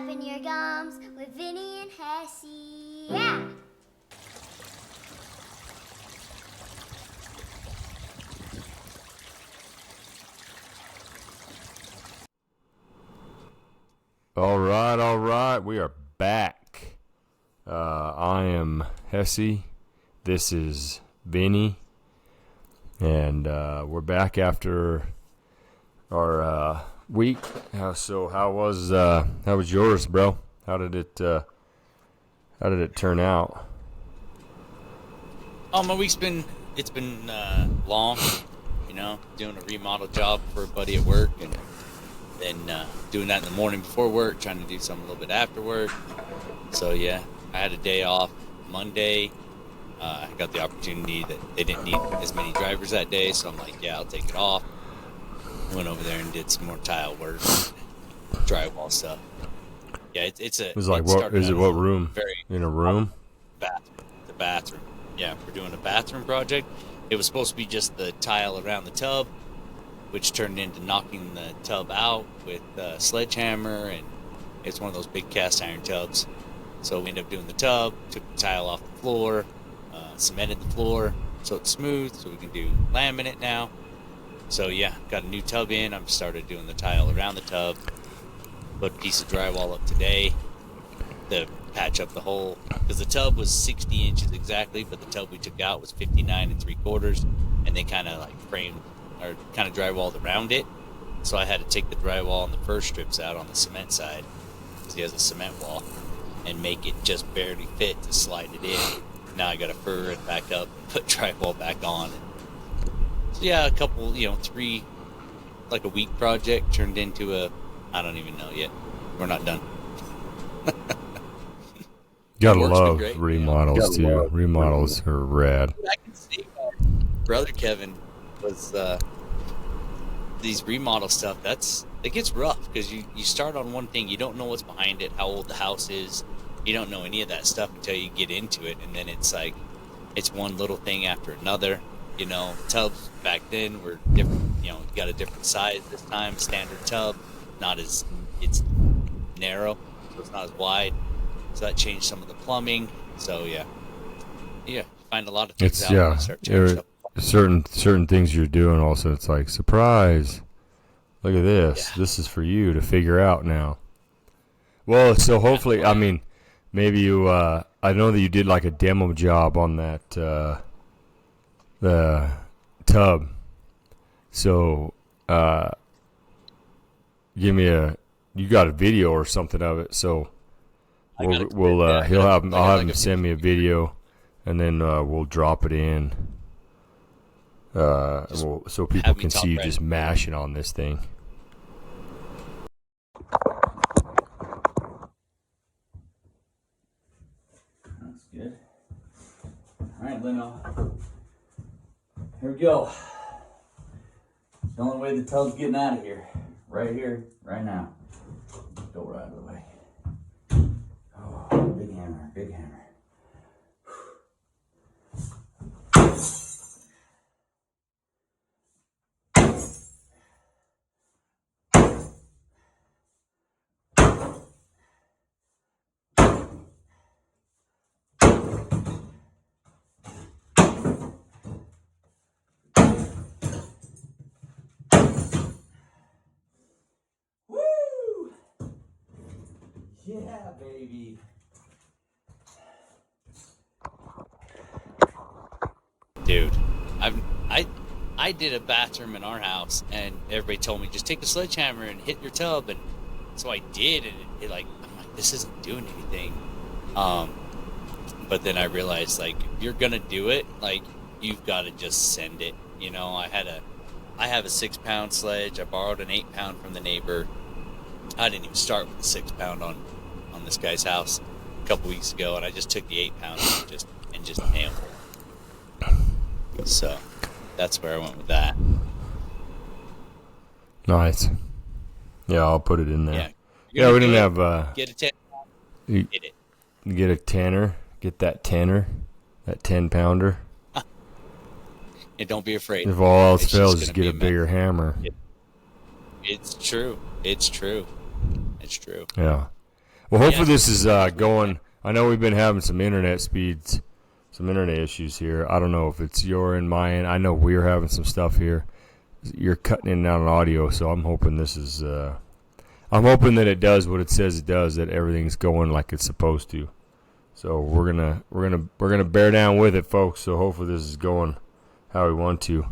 flapping your gums with Vinny and Hessey. Yeah! All right. We are back. I am Hessey. This is Vinny. And we're back after our week. So how was yours, bro? How did it turn out? Oh, my week's been long, doing a remodel job for a buddy at work, and then doing that in the morning before work, trying to do something a little bit after work. So yeah, I had a day off Monday. I got the opportunity that they didn't need as many drivers that day, so I'm like, yeah, I'll take it off. Went over there and did some more tile work, drywall stuff. Yeah, It was like, what is it? What room? In a room? The bathroom. Yeah, we're doing a bathroom project. It was supposed to be just the tile around the tub, which turned into knocking the tub out with a sledgehammer, and it's one of those big cast iron tubs. So we ended up doing the tub, took the tile off the floor, cemented the floor so it's smooth, so we can do laminate now. So yeah, got a new tub in. I've started doing the tile around the tub. Put a piece of drywall up today to patch up the hole, because the tub was 60 inches exactly, but the tub we took out was 59 3/4, and they kind of like framed or kind of drywalled around it. So I had to take the drywall and the first strips out on the cement side, because he has a cement wall, and make it just barely fit to slide it in. Now I got to fur it back up and put drywall back on. So yeah, a couple, 3, like a week project turned into I don't even know yet. We're not done. Gotta love remodels too. Remodels are rad. I can see brother Kevin was these remodel stuff. It gets rough, because you start on one thing, you don't know what's behind it, how old the house is. You don't know any of that stuff until you get into it, and then it's like it's one little thing after another. Tubs back then were different. You got a different size this time. Standard tub, it's narrow, so it's not as wide. So that changed some of the plumbing. So yeah, you find a lot of things out when you start changing stuff. Certain things you're doing. Also, it's like, surprise. Look at this. Yeah. This is for you to figure out now. Well, so hopefully, I mean, maybe you. I know that you did like a demo job on that the tub. So, you got a video or something of it. So I'll have him send me a video, and then we'll drop it in. So people can see you just mashing on this thing. That's good. All right, Leno. Here we go. The only way the tub's getting out of here. Right here, right now. Go right out of the way. Oh, big hammer, big hammer. Yeah, baby. Dude, I did a bathroom in our house, and everybody told me, just take a sledgehammer and hit your tub, and so I did, and I'm like, this isn't doing anything. But then I realized, like, if you're gonna do it, like, you've got to just send it. I have a 6-pound sledge. I borrowed an 8-pound from the neighbor. I didn't even start with the 6-pound on this guy's house a couple weeks ago, and I just took the 8-pound and just nailed it. So that's where I went with that. Nice. Yeah, I'll put it in there. Yeah, we didn't have get a 10. Get a tanner. Get that tanner, that 10-pounder. And don't be afraid. If all else fails, just get a bigger hammer. It's true. It's true. Yeah. Well, hopefully Yeah. this is going. I know we've been having some internet speeds, some internet issues here. I don't know if it's your and my end. I know we're having some stuff here. You're cutting in and out on audio, so I'm hoping this is. I'm hoping that it does what it says it does. That everything's going like it's supposed to. So we're gonna bear down with it, folks. So hopefully this is going how we want to.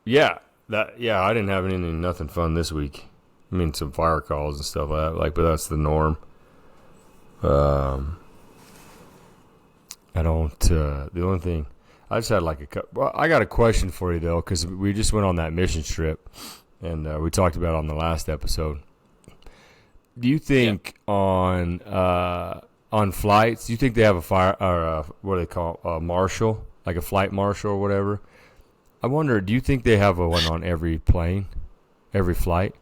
Yeah, I didn't have nothing fun this week. I mean, some fire calls and stuff like, but that's the norm. I don't. The only thing I just had well, I got a question for you though, because we just went on that mission trip, and we talked about it on the last episode. Do you think on flights? Do you think they have a fire or what do they call a marshal, like a flight marshal or whatever? I wonder. Do you think they have one on every plane, every flight?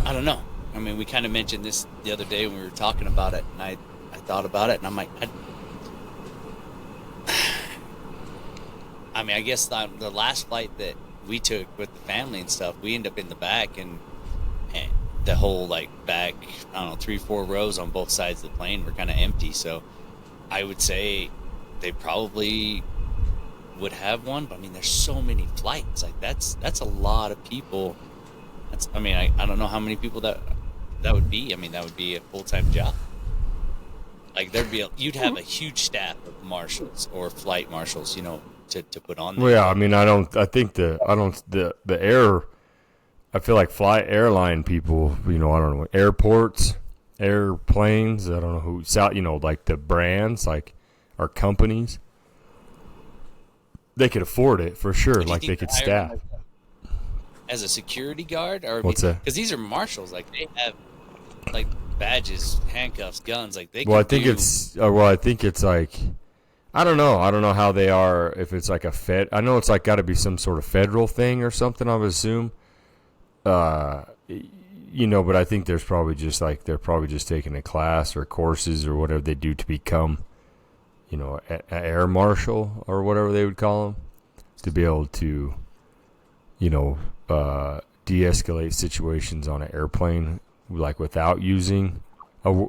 I don't know. I mean, we kind of mentioned this the other day when we were talking about it, and I thought about it, and I'm like, I mean, I guess the last flight that we took with the family and stuff, we ended up in the back, and the whole back, I don't know, 3-4 rows on both sides of the plane were kind of empty. So I would say they probably would have one, but I mean, there's so many flights. That's a lot of people. I mean, I don't know how many people that would be. I mean, that would be a full-time job. You'd have a huge staff of marshals or flight marshals, to put on there. Well, yeah, I mean, I feel like airline people, I don't know, airports, airplanes, I don't know who, like the brands, our companies, they could afford it for sure. Like they could staff. As a security guard, or what's that? Because these are marshals, they have badges, handcuffs, guns, they. Well, I think it's I don't know. I don't know how they are. If it's like a fed, I know it's got to be some sort of federal thing or something. I would assume. But I think there's probably just they're probably just taking a class or courses or whatever they do to become, an air marshal or whatever they would call them, to be able to, de-escalate situations on an airplane, without using a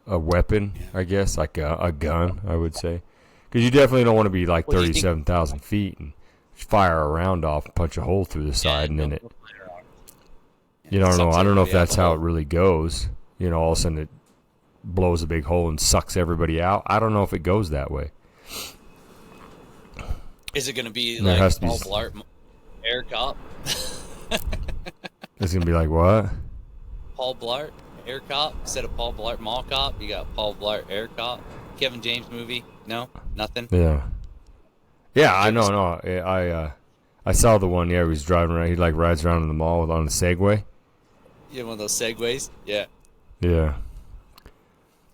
weapon, I guess, like a gun, I would say. Because you definitely don't want to be 37,000 feet and fire a round off and punch a hole through the side, and then it, I don't know if that's how it really goes. All of a sudden it blows a big hole and sucks everybody out. I don't know if it goes that way. Is it going to be Paul Blart, Air Cop? It's going to be like what? Paul Blart, Air Cop, instead of Paul Blart, Mall Cop, you got Paul Blart, Air Cop. Kevin James movie? No? Nothing? Yeah. Yeah, I know. No, I saw the one. Yeah, he was driving around. He rides around in the mall on a Segway. Yeah, one of those Segways. Yeah. Yeah.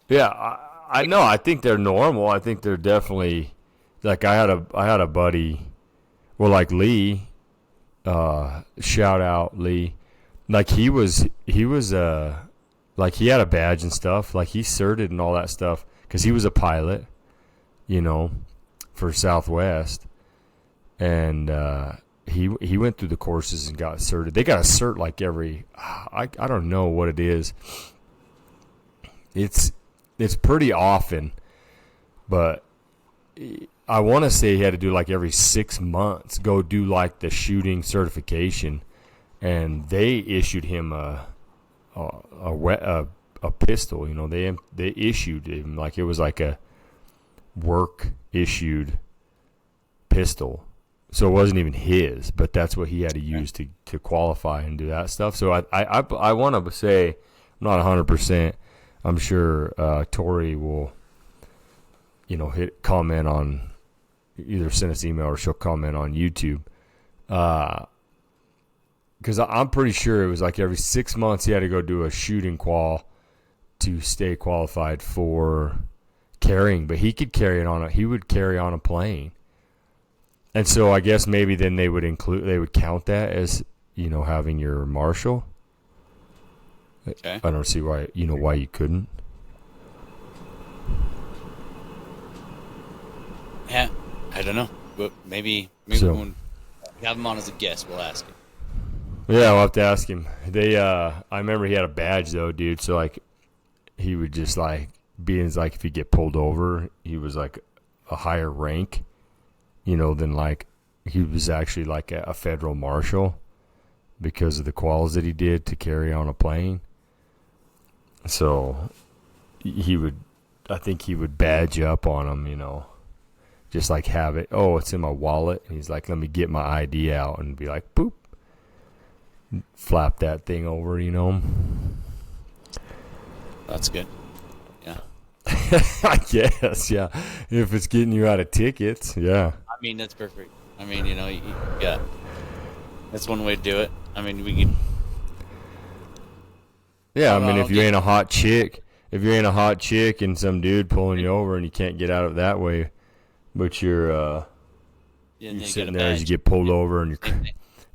Yeah, I know. I think they're normal. I think they're definitely I had a buddy. Well, Lee. Shout out Lee. He was he had a badge and stuff. He certed and all that stuff because he was a pilot. For Southwest, and he went through the courses and got certed. They got a cert every I don't know what it is. It's pretty often, but I want to say he had to do every 6 months go do the shooting certification, and they issued him a pistol. They issued him it was a work issued pistol, so it wasn't even his, but that's what he had to use to qualify and do that stuff. So I want to say, I'm not 100%. I'm sure Tori will comment on, either send us email or she'll comment on YouTube, because I'm pretty sure it was every 6 months he had to go do a shooting qual to stay qualified for carrying, but he could carry it he would carry on a plane. And so I guess maybe then they would count that as, having your marshal. Okay. I don't see why you couldn't. Yeah, I don't know, but maybe So, when we have him on as a guest, we'll ask him. Yeah, I'll have to ask him. I remember he had a badge though, dude. So like, he would just like being like if he get pulled over, he was like a higher rank, than like he was actually like a federal marshal because of the quals that he did to carry on a plane. So I think he would badge up on him, just like have it. Oh, it's in my wallet. And he's like, let me get my ID out and be like, boop, flap that thing over, That's good. Yeah. I guess, yeah. If it's getting you out of tickets, yeah. I mean, that's perfect. I mean, yeah. That's one way to do it. I mean, we could. Yeah, I mean, if you ain't a hot chick and some dude pulling you over and you can't get out of it that way, but you're sitting there as you get pulled over and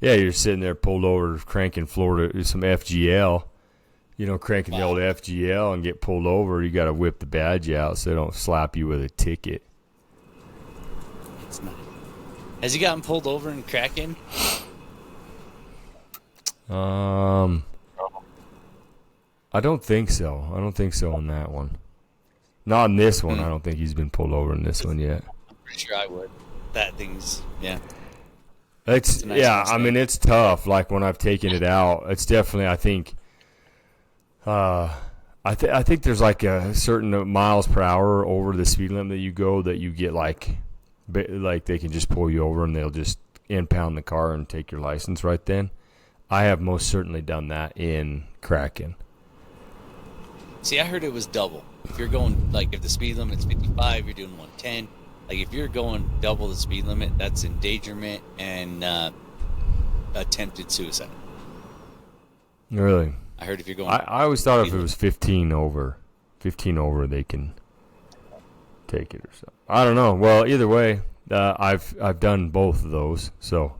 you're sitting there pulled over cranking Florida some FGL, cranking the old FGL and get pulled over. You got to whip the badge out so they don't slap you with a ticket. That's nice. Has he gotten pulled over in Kraken? I don't think so. I don't think so on that one. Not in this one. I don't think he's been pulled over in this one yet. I'm pretty sure I would. That thing's, yeah. It's nice. Yeah, I mean, it's tough. Like when I've taken it out, it's definitely, I think, I think there's like a certain miles per hour over the speed limit that you go that you get like they can just pull you over and they'll just impound the car and take your license right then. I have most certainly done that in Kraken. See, I heard it was double. If you're going, like, if the speed limit's 55, you're doing 110. Like, if you're going double the speed limit, that's endangerment and attempted suicide. Really? I heard if you're going... I always thought if it was 15 over, they can take it or something. I don't know. Well, either way, I've done both of those, so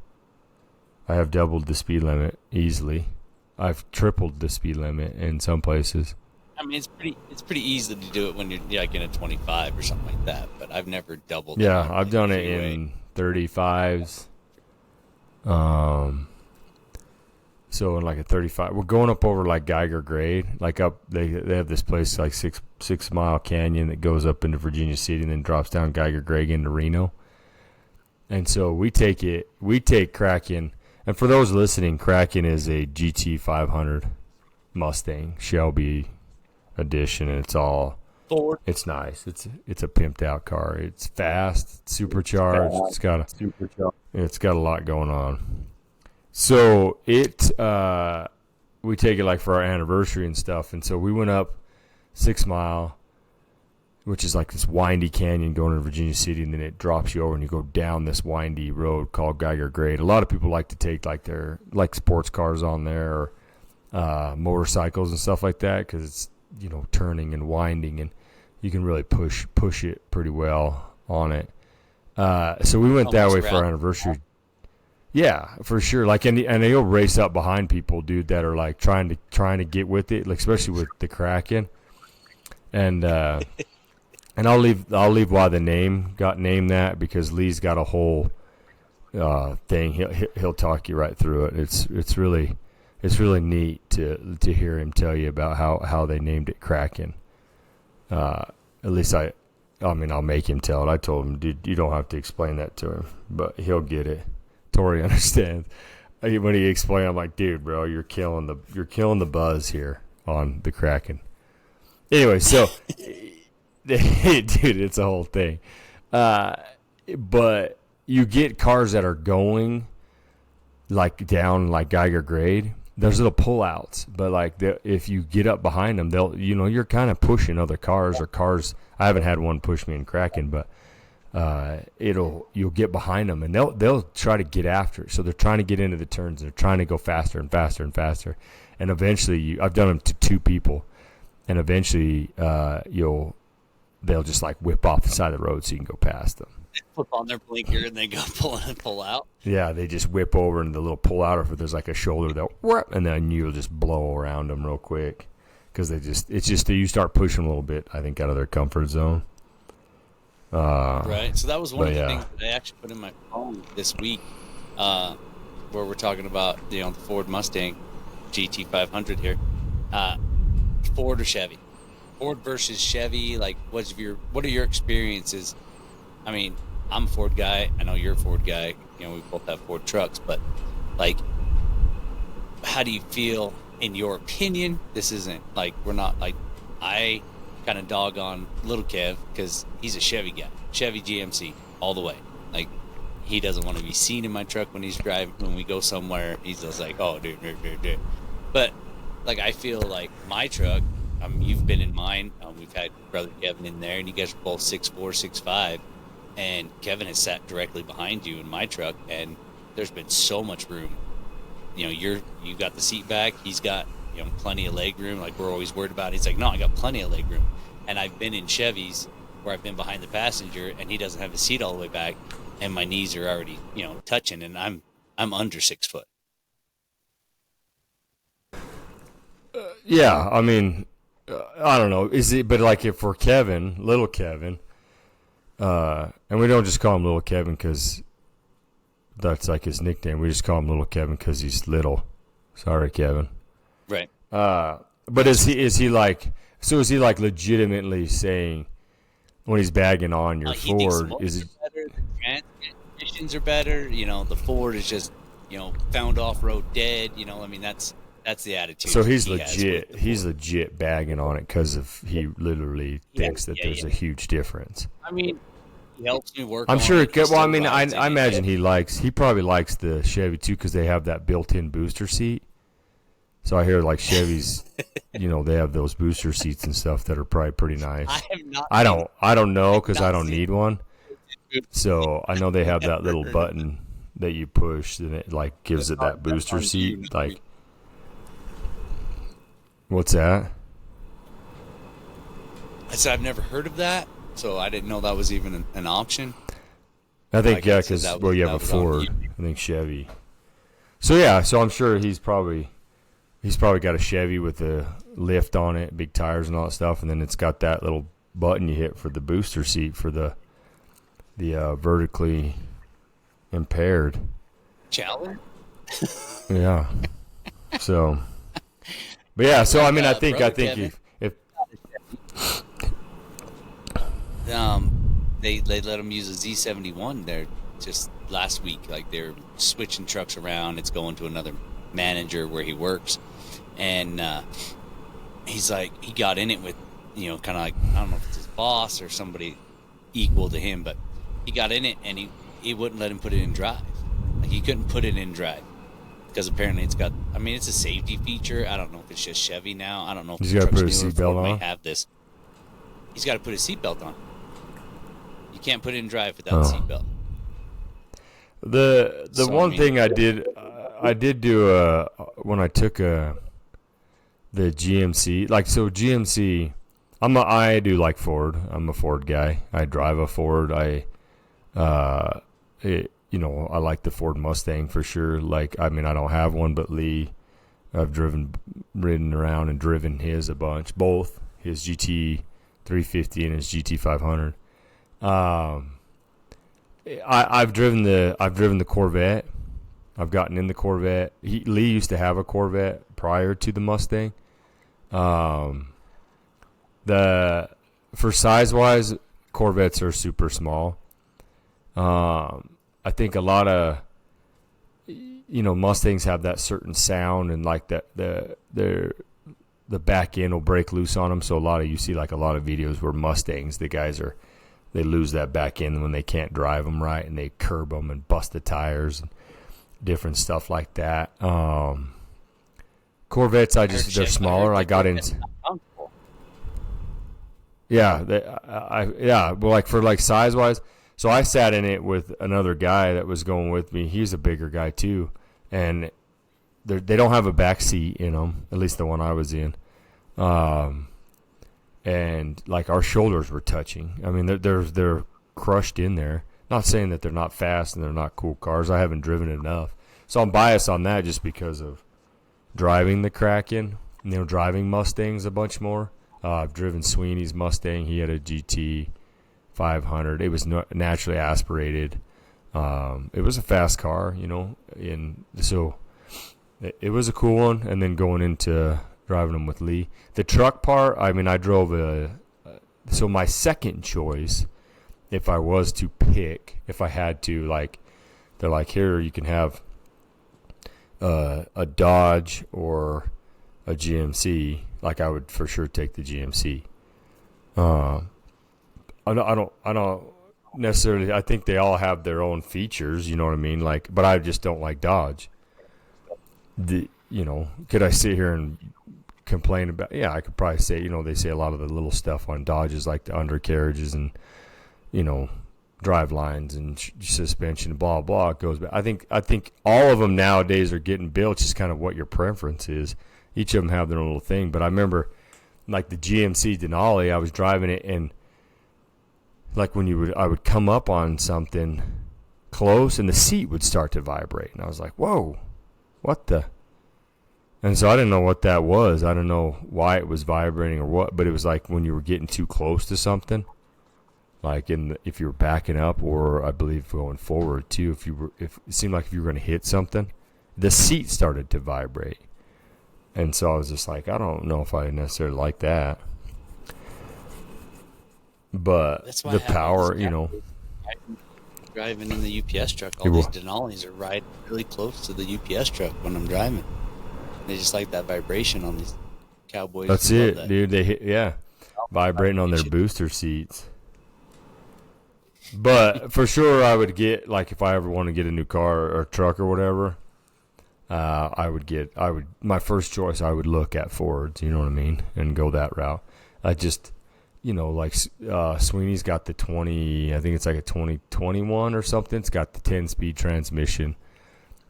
I have doubled the speed limit easily. I've tripled the speed limit in some places. I mean, it's pretty easy to do it when you're like in a 25 or something like that. But I've never doubled. Yeah, I've done it in 35s. So in like a 35, we're going up over like Geiger Grade, like up. They have this place like 6 Mile Canyon that goes up into Virginia City and then drops down Geiger Grade into Reno. And so we take Kraken. And for those listening, Kraken is a GT 500 Mustang Shelby edition, and it's all Ford. It's nice. It's a pimped out car. It's fast, it's supercharged. It's got a lot going on. So we take it like for our anniversary and stuff, and so we went up 6 Mile, which is like this windy canyon going to Virginia City, and then it drops you over and you go down this windy road called Geiger Grade. A lot of people like to take like their sports cars on there or motorcycles and stuff like that because it's turning and winding, and you can really push it pretty well on it. So we went that way for our anniversary. Yeah, for sure. Like, and they'll race up behind people, dude, that are like trying to get with it, like especially with the Kraken. And I'll leave why the name got named that because Lee's got a whole thing. He'll talk you right through it. It's really neat to hear him tell you about how they named it Kraken. At least I'll make him tell it. I told him, dude, you don't have to explain that to him, but he'll get it. Tori understands. When he explained, I'm like, dude, bro, you're killing the buzz here on the Kraken. Anyway, so dude, it's a whole thing. But you get cars that are going like down like Geiger Grade. There's little pullouts, but like if you get up behind them, they'll you're kind of pushing other cars or cars. I haven't had one push me in Kraken, but you'll get behind them and they'll try to get after it. So they're trying to get into the turns. They're trying to go faster and faster and faster, and eventually I've done them to 2 people, and eventually they'll just like whip off the side of the road so you can go past them. They flip on their blinker and they go pull out. Yeah, they just whip over in the little pull out, or if there's like a shoulder, they'll whoop, and then you'll just blow around them real quick because it's just you start pushing a little bit, I think, out of their comfort zone. Right. So that was one of the things that I actually put in my phone this week. where we're talking about, the Ford Mustang GT500 here. Ford or Chevy? Ford versus Chevy. Like, what are your experiences? I mean, I'm a Ford guy. I know you're a Ford guy. We both have Ford trucks, but like, how do you feel in your opinion? This isn't like, we're not like, I kind of dog on little Kev because he's a Chevy guy, Chevy GMC all the way. Like, he doesn't want to be seen in my truck when he's driving. When we go somewhere, he's just like, oh, dude. But like, I feel like my truck, you've been in mine. We've had brother Kevin in there, and you guys are both 6'4", 6'5", and Kevin has sat directly behind you in my truck, and there's been so much room. You got the seat back. He's got plenty of leg room. Like, we're always worried about it. He's like, no, I got plenty of leg room. And I've been in Chevys where I've been behind the passenger, and he doesn't have his seat all the way back, and my knees are already touching, and I'm under 6 foot. Yeah, I mean, I don't know. But like, if for Kevin, little Kevin, and we don't just call him little Kevin because that's like his nickname. We just call him little Kevin because he's little. Sorry, Kevin. Right. But is he like legitimately saying when he's bagging on your Ford, is it better? The transmissions are better. The Ford is just found off road dead. I mean, that's the attitude. So he's legit. He's legit bagging on it because he literally thinks that there's a huge difference. I mean, he helps me work. I'm sure. Well, I mean, I I imagine he probably likes the Chevy too because they have that built-in booster seat. So I hear like Chevys, they have those booster seats and stuff that are probably pretty nice. I don't know because I don't need one. So I know they have that little button that you push and it like gives it that booster seat. Like, what's that? I said I've never heard of that, so I didn't know that was even an option. I think because you have a Ford. I think Chevy. So yeah, so I'm sure he's probably got a Chevy with a lift on it, big tires and all that stuff, and then it's got that little button you hit for the booster seat for the vertically impaired. Challenge? Yeah. So, but yeah, so I mean, I think Kevin, if they let him use a Z71 there just last week. Like, they're switching trucks around. It's going to another manager where he works, and he's like, he got in it with kind of like, I don't know if it's his boss or somebody equal to him, but he got in it and he wouldn't let him put it in drive. Like, he couldn't put it in drive because apparently it's a safety feature. I don't know if it's just Chevy now. I don't know if he's got to put his seatbelt on. Have this. He's got to put his seatbelt on. You can't put it in drive without the seatbelt. The one thing I did do when I took the GMC, like, so GMC, I do like Ford. I'm a Ford guy. I drive a Ford. I like the Ford Mustang for sure. Like, I mean, I don't have one, but Lee, I've ridden around and driven his a bunch, both his GT 350 and his GT 500. I've driven the Corvette. I've gotten in the Corvette. Lee used to have a Corvette prior to the Mustang. For size wise, Corvettes are super small. I think a lot of Mustangs have that certain sound, and like that the back end will break loose on them. So you see like a lot of videos where Mustangs, the guys they lose that back end when they can't drive them right, and they curb them and bust the tires and different stuff like that. Corvettes, they're smaller. I got in. Yeah, well, like for like size wise, so I sat in it with another guy that was going with me. He's a bigger guy too, and they don't have a back seat in them, at least the one I was in. And like our shoulders were touching. I mean, they're crushed in there. Not saying that they're not fast and they're not cool cars. I haven't driven enough, so I'm biased on that just because of driving the Kraken. Driving Mustangs a bunch more. I've driven Sweeney's Mustang. He had a GT 500. It was naturally aspirated. It was a fast car, you know, and so it was a cool one. And then going into driving them with Lee, the truck part, I mean, I drove so my second choice, if I was to pick, if I had to, like, they're like, here, you can have a Dodge or a GMC. Like, I would for sure take the GMC. I don't necessarily. I think they all have their own features. You know what I mean? Like, but I just don't like Dodge. Could I sit here and complain about? Yeah, I could probably say. You know, they say a lot of the little stuff on Dodges, like the undercarriages and, you know, drive lines and suspension, blah blah. It goes back. I think all of them nowadays are getting built. Just kind of what your preference is. Each of them have their own little thing. But I remember, like the GMC Denali, I was driving it, and like I would come up on something close, and the seat would start to vibrate, and I was like, "Whoa, what the?" And so I didn't know what that was. I don't know why it was vibrating or what, but it was like when you were getting too close to something, like if you were backing up, or I believe going forward too. If it seemed like if you were going to hit something, the seat started to vibrate, and so I was just like, I don't know if I necessarily like that. But the power, you know. Driving in the UPS truck, all these Denali's are riding really close to the UPS truck when I'm driving. They just like that vibration on these Cowboys. That's it, dude. They hit, vibrating on their booster seats. But for sure, I would get, like, if I ever want to get a new car or truck or whatever, my first choice, I would look at Fords, you know what I mean, and go that route. I just, you know, like Sweeney's got the 20, I think it's like a 2021 or something. It's got the 10-speed transmission.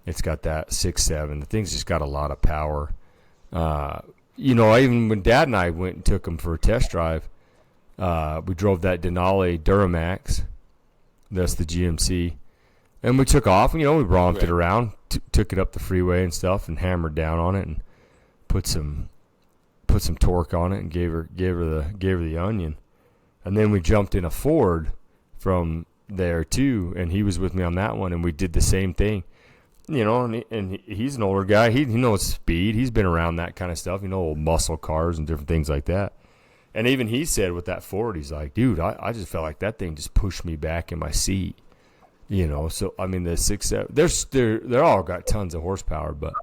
It's got that 6.7. The thing's just got a lot of power. You know, even when Dad and I went and took him for a test drive, we drove that Denali Duramax. That's the GMC. And we took off, and, you know, we romped it around, took it up the freeway and stuff, and hammered down on it, and put some torque on it, and gave her the onion. And then we jumped in a Ford from there too, and he was with me on that one, and we did the same thing. You know, and he's an older guy. He knows speed. He's been around that kind of stuff. You know, old muscle cars and different things like that. And even he said with that Ford, he's like, dude, I just felt like that thing just pushed me back in my seat. You know, so I mean the 6.7, they're all got tons of horsepower, but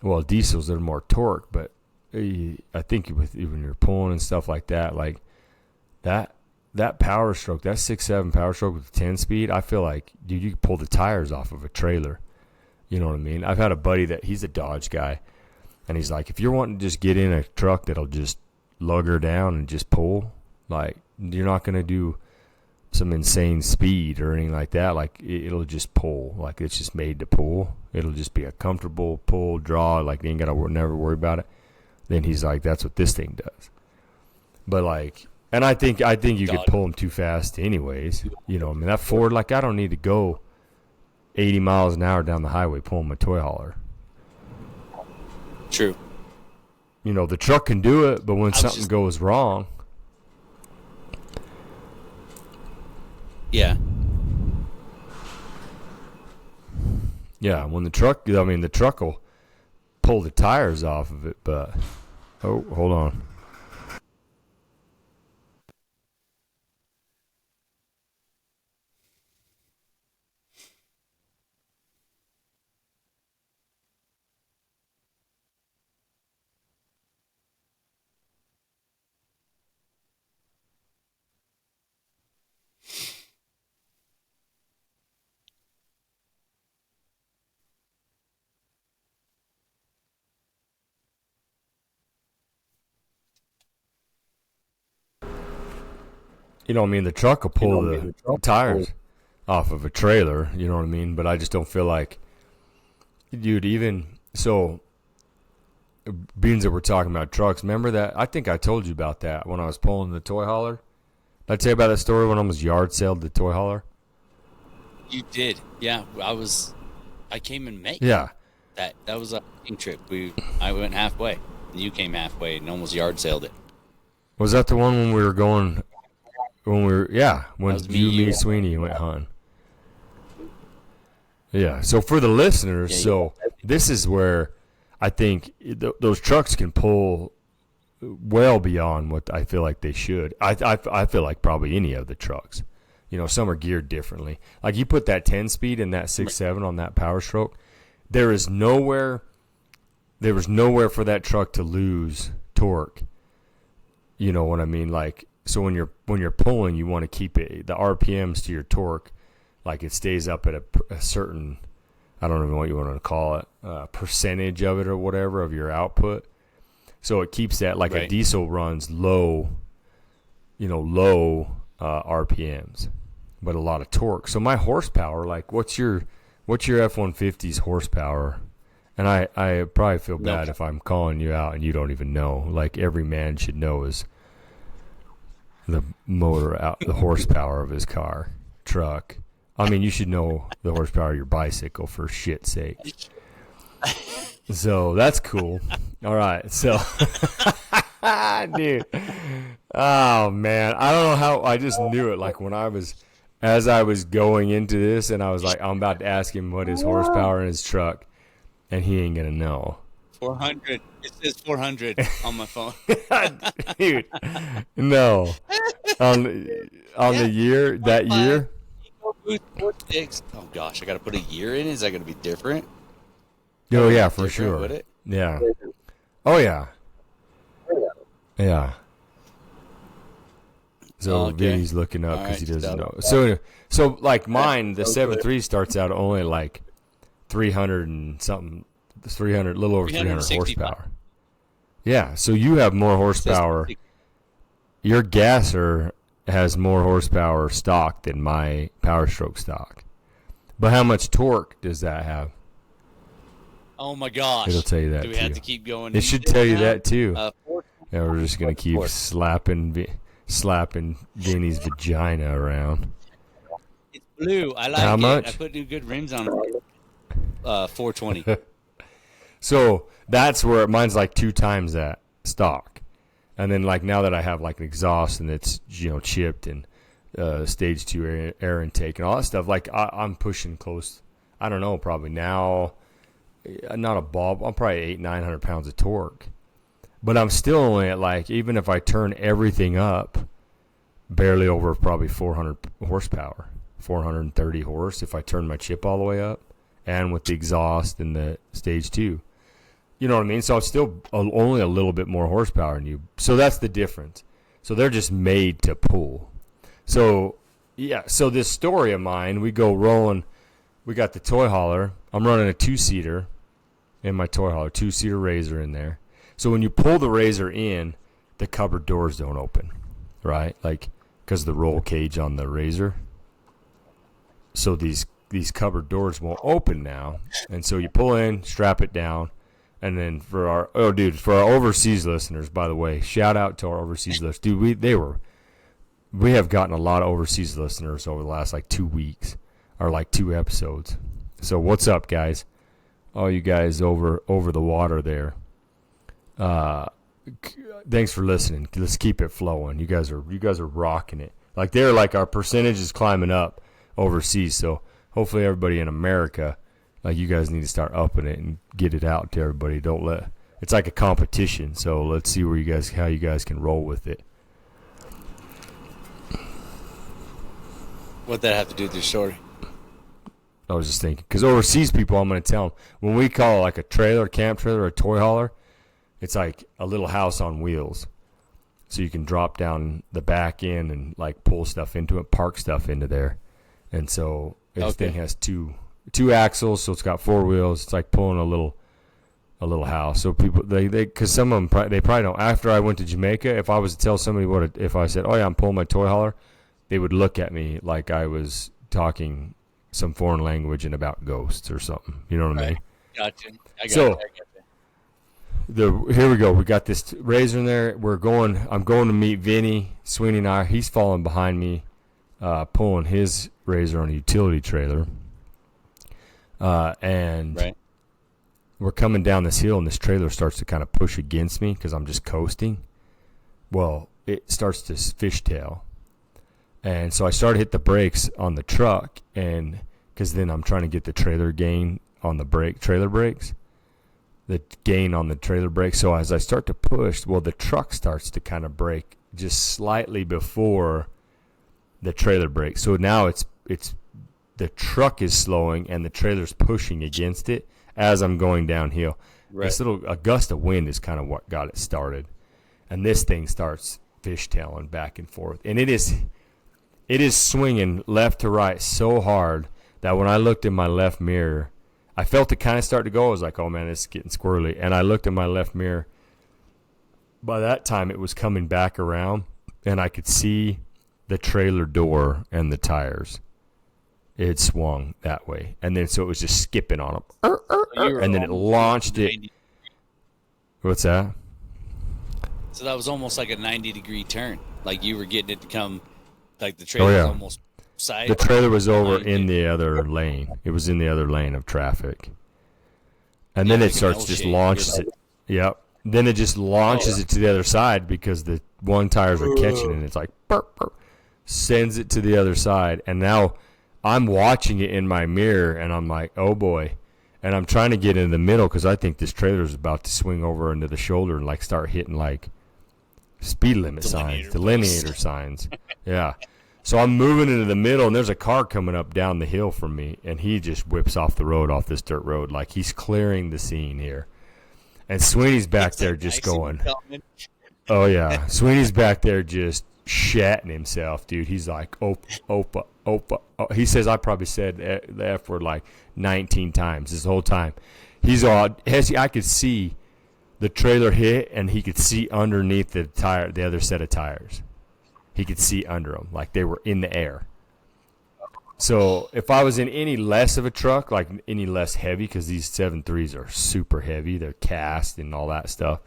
well, diesels are more torque, but I think when you're pulling and stuff like that, like that power stroke, that 6.7 power stroke with 10 speed, I feel like, dude, you can pull the tires off of a trailer. You know what I mean? I've had a buddy he's a Dodge guy, and he's like, if you're wanting to just get in a truck that'll just lug her down and just pull, like, you're not going to do some insane speed or anything like that. Like, it'll just pull. Like, it's just made to pull. It'll just be a comfortable pull, draw. Like, you ain't got to never worry about it. Then he's like, that's what this thing does. But, like, and I think you could pull them too fast anyways. You know, I mean, that Ford, like, I don't need to go 80 miles an hour down the highway pulling my toy hauler. True. You know, the truck can do it, but when something goes wrong. Yeah. Yeah, when the truck will pull the tires off of it, but, oh, hold on. You know what I mean? The truck will pull the tires off of a trailer, you know what I mean? But I just don't feel like, dude, even so, being that we're talking about trucks, remember that? I think I told you about that when I was pulling the toy hauler. Did I tell you about that story when I almost yard sailed the toy hauler? You did. Yeah, I came in May. Yeah. That was a trip. I went halfway. And you came halfway and almost yard sailed it. Was that the one when we were going... When me, Sweeney went hunting. Yeah. So for the listeners, so this is where I think those trucks can pull well beyond what I feel like they should. I feel like probably any of the trucks. Some are geared differently. Like you put that 10-speed and that 6.7 on that Power Stroke, there was nowhere for that truck to lose torque. You know what I mean? Like, so when you're pulling, you want to keep it, the RPMs to your torque, like it stays up at a certain, I don't know what you want to call it, percentage of it or whatever of your output. So it keeps that, like a diesel runs low RPMs, but a lot of torque. So my horsepower, like what's your F-150's horsepower? And I probably feel bad if I'm calling you out and you don't even know. Like every man should know is the the horsepower of his truck. I mean, you should know the horsepower of your bicycle for shit's sake. So that's cool. All right. So, dude. Oh, man. I don't know how. I just knew it. Like as I was going into this and I was like, I'm about to ask him what his horsepower in his truck. And he ain't going to know. 400. It says 400 on my phone. Dude. No. On the year, that year? Oh, gosh. I got to put a year in? Is that going to be different? Oh, yeah, for sure. Would it? Yeah. Oh, yeah. Yeah. So Vinny's looking up because he doesn't know. So like mine, the 7.3 starts out only like 300 and something, 300, little over 300 horsepower. Yeah, so you have more horsepower. Your gasser has more horsepower stock than my Power Stroke stock. But how much torque does that have? Oh my gosh! It'll tell you that. Do we have to keep going? It should tell you that too. Yeah, we're just gonna keep slapping Vinny's vagina around. It's blue. I like it. How much? I put new good rims on it. 420. So that's where mine's like 2 times that stock, and then like now that I have like an exhaust and it's chipped and stage 2 air intake and all that stuff, like I'm pushing close. I don't know, probably now. Not a ball. I'm probably 800-900 pounds of torque, but I'm still only at like, even if I turn everything up, barely over probably 400 horsepower, 430 horse if I turn my chip all the way up, and with the exhaust and the stage 2. You know what I mean? So I'm still only a little bit more horsepower than you. So that's the difference. So they're just made to pull. So yeah. So this story of mine, we go rolling. We got the toy hauler. I'm running a 2-seater in my toy hauler, 2-seater Razor in there. So when you pull the Razor in, the cupboard doors don't open, right? Like, because of the roll cage on the Razor. So these cupboard doors won't open now. And so you pull in, strap it down. And then for our overseas listeners, by the way, shout out to our overseas listeners. Dude, we have gotten a lot of overseas listeners over the last like 2 weeks. Or like 2 episodes. So what's up, guys? All you guys over the water there. Thanks for listening. Let's keep it flowing. You guys are rocking it. Like our percentage is climbing up overseas. So hopefully everybody in America, like you guys need to start upping it and get it out to everybody. It's like a competition. So let's see how you guys can roll with it. What'd that have to do with your story? I was just thinking, because overseas people, I'm going to tell them, when we call like a trailer, camp trailer, a toy hauler, it's like a little house on wheels. So you can drop down the back end and like pull stuff into it, park stuff into there. And so this thing has two axles, so it's got 4 wheels. It's like pulling a little house. So people, because some of them, they probably don't. After I went to Jamaica, if I was to tell somebody if I said, oh yeah, I'm pulling my toy hauler, they would look at me like I was talking some foreign language and about ghosts or something. You know what I mean? Gotcha. Here we go. We got this Razor in there. I'm going to meet Vinny. Sweeney and I, he's following behind me, pulling his Razor on a utility trailer. And we're coming down this hill, and this trailer starts to kind of push against me because I'm just coasting. Well, it starts to fishtail. And so I started to hit the brakes on the truck, and because then I'm trying to get the trailer gain on the trailer brakes. The gain on the trailer brake. So as I start to push, well, the truck starts to kind of brake just slightly before the trailer brake. So now it's the truck is slowing and the trailer's pushing against it as I'm going downhill. Right. This a gust of wind is kind of what got it started, and this thing starts fishtailing back and forth, and it is swinging left to right so hard that when I looked in my left mirror, I felt it kind of start to go. I was like, oh, man, it's getting squirrely. And I looked in my left mirror. By that time, it was coming back around, and I could see the trailer door and the tires. It swung that way. And then so it was just skipping on them. And then it launched it. What's that? So that was almost like a 90-degree turn. Like you were getting it to come, like the trailer was almost side. The trailer was over in the other lane. It was in the other lane of traffic. And then it starts just launches it. Yep. Then it just launches it to the other side because the one tires are catching it. And it's like, burp, burp, sends it to the other side. And now I'm watching it in my mirror, and I'm like, oh, boy. And I'm trying to get in the middle because I think this trailer is about to swing over into the shoulder and, like, start hitting, like, speed limit signs, delineator signs. Yeah. So I'm moving into the middle, and there's a car coming up down the hill from me, and he just whips off the road, off this dirt road, like he's clearing the scene here. And Sweeney's back there just going, oh, yeah. Sweeney's back there just shatting himself, dude. He's like, Opa. He says I probably said the F word like 19 times this whole time. He's all, Hessey, I could see the trailer hit, and he could see underneath the other set of tires. He could see under them, like they were in the air. So if I was in any less of a truck, like any less heavy, because these 7.3s are super heavy, they're cast and all that stuff,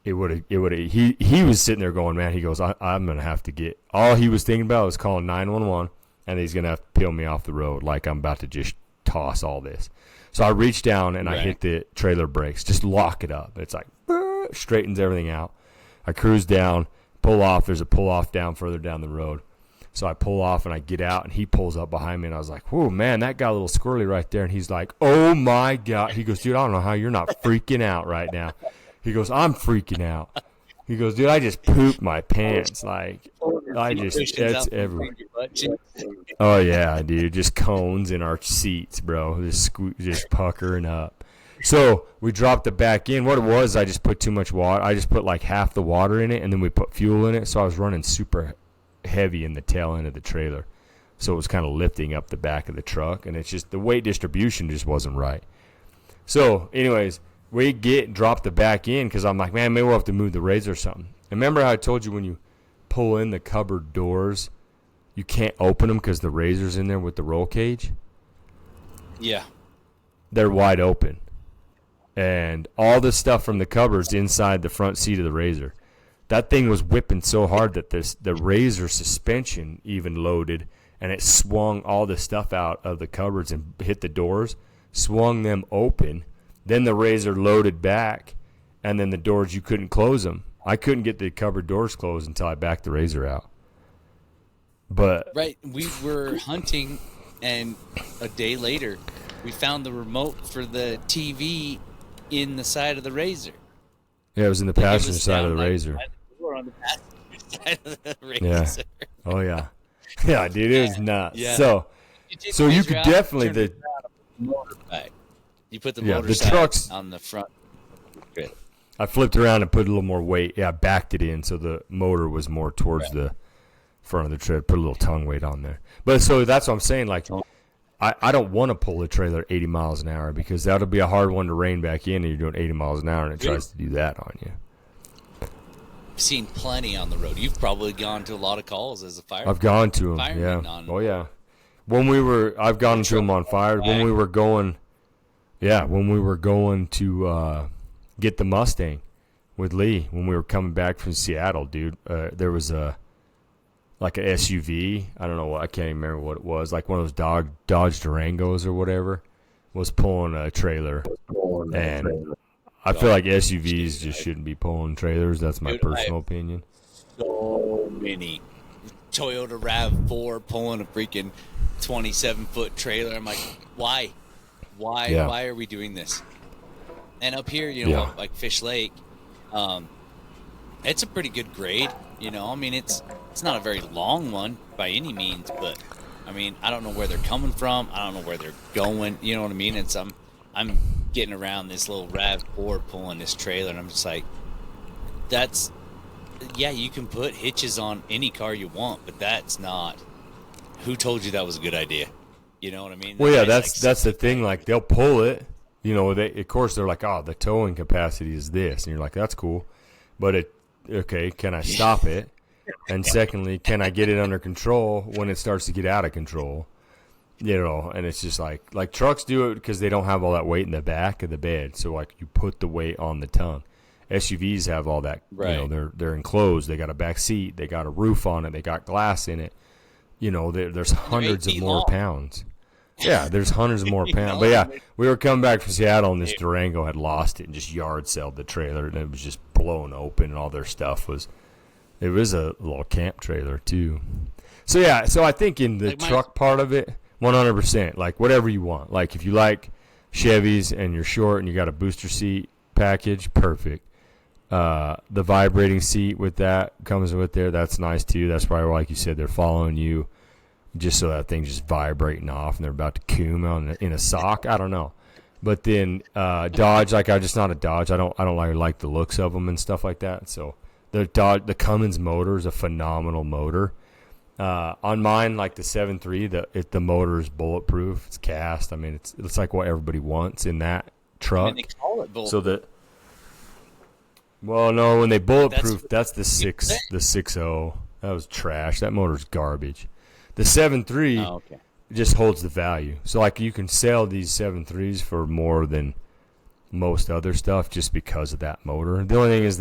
it would have. He was sitting there going, man. He goes, I'm gonna have to get. All he was thinking about was calling 911, and he's gonna have to peel me off the road, like I'm about to just toss all this. So I reached down and I hit the trailer brakes, just lock it up. It's like straightens everything out. I cruise down. Pull off. There's a pull off down further down the road. So I pull off and I get out, and he pulls up behind me, and I was like, whoa, man, that got a little squirrely right there. And he's like, oh, my God. He goes, dude, I don't know how you're not freaking out right now. He goes, I'm freaking out. He goes, dude, I just pooped my pants. Like, that's everywhere. Oh, yeah, dude, just cones in our seats, bro. Just puckering up. So we dropped it back in. What it was, I just put too much water. I just put like half the water in it, and then we put fuel in it. So I was running super heavy in the tail end of the trailer. So it was kind of lifting up the back of the truck, and it's just the weight distribution just wasn't right. So anyways, we drop the back in because I'm like, man, maybe we'll have to move the razor or something. And remember how I told you when you pull in the cupboard doors, you can't open them because the razor's in there with the roll cage? Yeah. They're wide open. And all the stuff from the cupboard's inside the front seat of the razor. That thing was whipping so hard that the razor suspension even loaded, and it swung all the stuff out of the cupboards and hit the doors, swung them open. Then the razor loaded back, and then the doors, you couldn't close them. I couldn't get the cupboard doors closed until I backed the razor out. But right, we were hunting, and a day later, we found the remote for the TV in the side of the razor. Yeah, it was in the passenger side of the razor. On the passenger side of the razor. Yeah. Oh yeah. Yeah, dude, it was nuts. Yeah. So you could definitely you put the motor side trucks on the front. Good. I flipped around and put a little more weight. Yeah, I backed it in so the motor was more towards the front of the trailer. Put a little tongue weight on there. But so that's what I'm saying. Like, I don't want to pull a trailer 80 miles an hour because that'll be a hard one to rein back in, and you're doing 80 miles an hour, and it tries to do that on you. I've seen plenty on the road. You've probably gone to a lot of calls as a fireman. I've gone to them, yeah. Oh, yeah. I've gone to them on fire. When we were going to get the Mustang with Lee, when we were coming back from Seattle, dude, there was like an SUV. I don't know what, I can't even remember what it was. Like one of those Dodge Durangos or whatever was pulling a trailer. And I feel like SUVs just shouldn't be pulling trailers. That's my personal opinion. So many Toyota RAV4 pulling a freaking 27-foot trailer. I'm like, why? Yeah. Why are we doing this? And up here, Yeah. like Fish Lake, it's a pretty good grade. I mean, it's not a very long one by any means, but I mean, I don't know where they're coming from. I don't know where they're going. You know what I mean? And so I'm getting around this little RAV4 pulling this trailer, and I'm just like, you can put hitches on any car you want, but that's not. Who told you that was a good idea? You know what I mean? Well, yeah, that's the thing. Like, they'll pull it. Of course they're like, oh, the towing capacity is this, and you're like, that's cool, but okay, can I stop it? And secondly, can I get it under control when it starts to get out of control? And it's just like trucks do it because they don't have all that weight in the back of the bed. So like you put the weight on the tongue. SUVs have all that. Right. They're enclosed. They got a back seat. They got a roof on it. They got glass in it. There's hundreds of more pounds. Yeah, there's hundreds of more pounds. But yeah, we were coming back from Seattle, and this Durango had lost it and just yard sold the trailer, and it was just blown open, and all their stuff was. It was a little camp trailer too. So yeah, I think in the truck part of it, 100%. Like whatever you want. Like if you like Chevys and you're short and you got a booster seat package, perfect. The vibrating seat with that comes with there. That's nice too. That's probably why, like you said, they're following you just so that thing's just vibrating off and they're about to coom in a sock. I don't know. But then Dodge, like I'm just not a Dodge. I don't like the looks of them and stuff like that. So. The Cummins motor is a phenomenal motor. On mine, like the 7.3, the motor is bulletproof. It's cast. I mean, it's like what everybody wants in that truck. And they call it bulletproof. So that. Well, no, when they bulletproof, that's the 6.0. That was trash. That motor's garbage. The 7.3 just holds the value. So like you can sell these 7.3s for more than most other stuff just because of that motor. The only thing is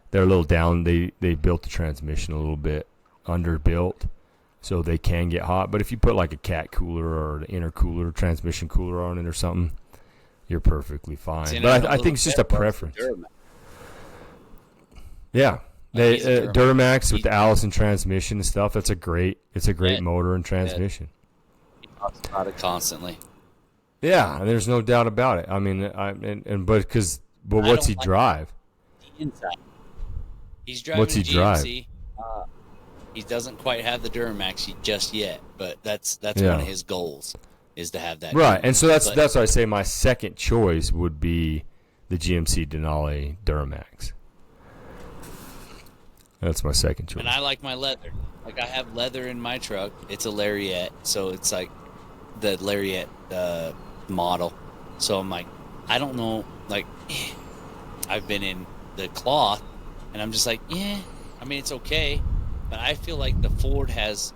they're a little down. They built the transmission a little bit underbuilt, so they can get hot. But if you put like a cat cooler or an intercooler, transmission cooler on it or something, you're perfectly fine. But I think it's just a preference. Yeah, Duramax with the Allison transmission and stuff. It's a great motor and transmission. He talks about it constantly. Yeah, and there's no doubt about it. I mean, but what's he drive? The inside. He's driving What's he a GMC. He doesn't quite have the Duramax just yet, but that's one of his goals is to have that. Right, and so that's why I say my second choice would be the GMC Denali Duramax. That's my second choice. And I like my leather. Like I have leather in my truck. It's a Lariat, so it's like the Lariat model. So I'm like, I don't know. Like I've been in the cloth. And I'm just like, yeah, I mean, it's okay. But I feel like the Ford has,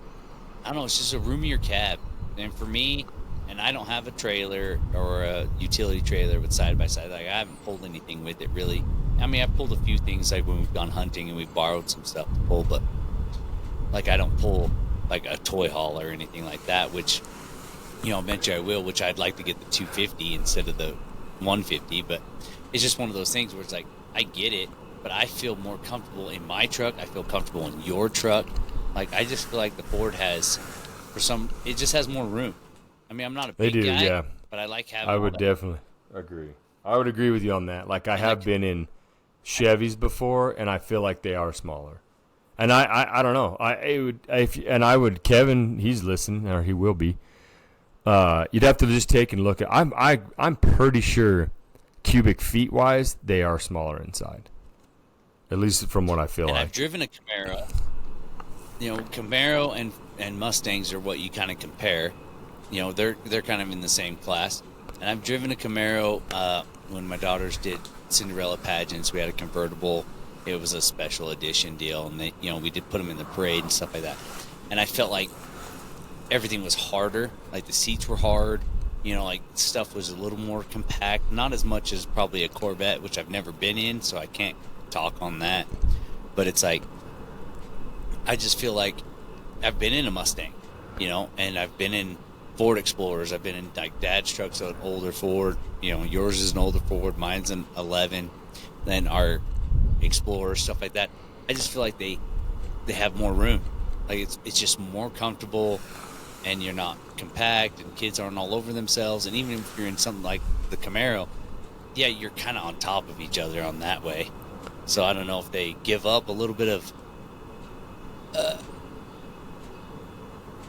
I don't know, it's just a roomier cab. And for me, and I don't have a trailer or a utility trailer with side-by-side. Like, I haven't pulled anything with it, really. I mean, I've pulled a few things, like when we've gone hunting and we've borrowed some stuff to pull. But, like, I don't pull, like, a toy haul or anything like that, which, eventually I will, which I'd like to get the 250 instead of the 150. But it's just one of those things where it's like, I get it. But I feel more comfortable in my truck. I feel comfortable in your truck. Like, I just feel like the Ford has, it just has more room. I mean, I'm not a big guy, yeah. But I like having. I would definitely agree. I would agree with you on that. Like, I have been in Chevys before, and I feel like they are smaller. And I don't know. I would. Kevin, he's listening, or he will be. You'd have to just take and look at. I'm pretty sure, cubic feet wise, they are smaller inside. At least from what I feel like. I've driven a Camaro. Camaro and Mustangs are what you kind of compare. They're kind of in the same class. And I've driven a Camaro when my daughters did Cinderella pageants. We had a convertible. It was a special edition deal, and we did put them in the parade and stuff like that. And I felt like everything was harder. Like the seats were hard. Like stuff was a little more compact. Not as much as probably a Corvette, which I've never been in, so I can't talk on that. But it's like, I just feel like I've been in a Mustang, and I've been in Ford Explorers. I've been in like Dad's truck's an older Ford. Yours is an older Ford. Mine's an 11. Then our Explorer, stuff like that. I just feel like they have more room. Like it's just more comfortable. and you're not compact, and kids aren't all over themselves. And even if you're in something like the Camaro, yeah, you're kind of on top of each other on that way. So I don't know if they give up a little bit of,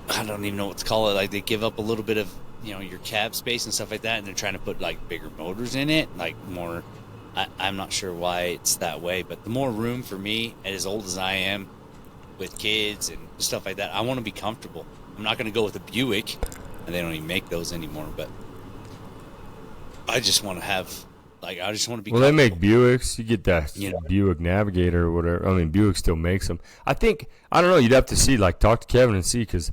I don't even know what to call it. Like they give up a little bit of, your cab space and stuff like that, and they're trying to put like bigger motors in it, like more. I'm not sure why it's that way, but the more room for me, as old as I am, with kids and stuff like that, I want to be comfortable. I'm not going to go with a Buick, and they don't even make those anymore. But I just want to have, I just want to be. Well, they make Buicks. You get that Buick Navigator or whatever. I mean, Buick still makes them. I don't know. You'd have to see, talk to Kevin and see, because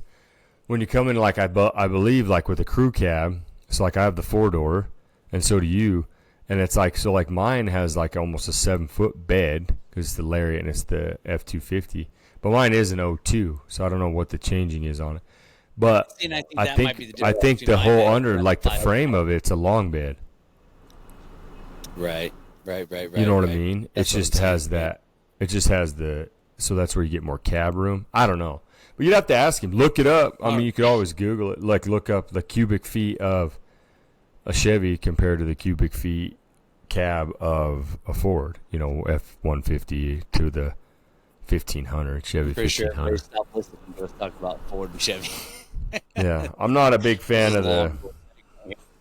when you come in, I believe, with a crew cab, so I have the 4-door, and so do you. And it's mine has almost a 7-foot bed because it's the Lariat and it's the F-250. But mine is an 02, so I don't know what the changing is on it. But I think the whole under, the frame of it's a long bed. Right. You know what I mean? It just has that. It just has so that's where you get more cab room. I don't know. But you'd have to ask him. Look it up. I mean, you could always Google it. Look up the cubic feet of a Chevy compared to the cubic feet cab of a Ford, F-150 to the 1500 Chevy 1500. Stop listening to us talk about Ford and Chevy. Yeah, I'm not a big fan of the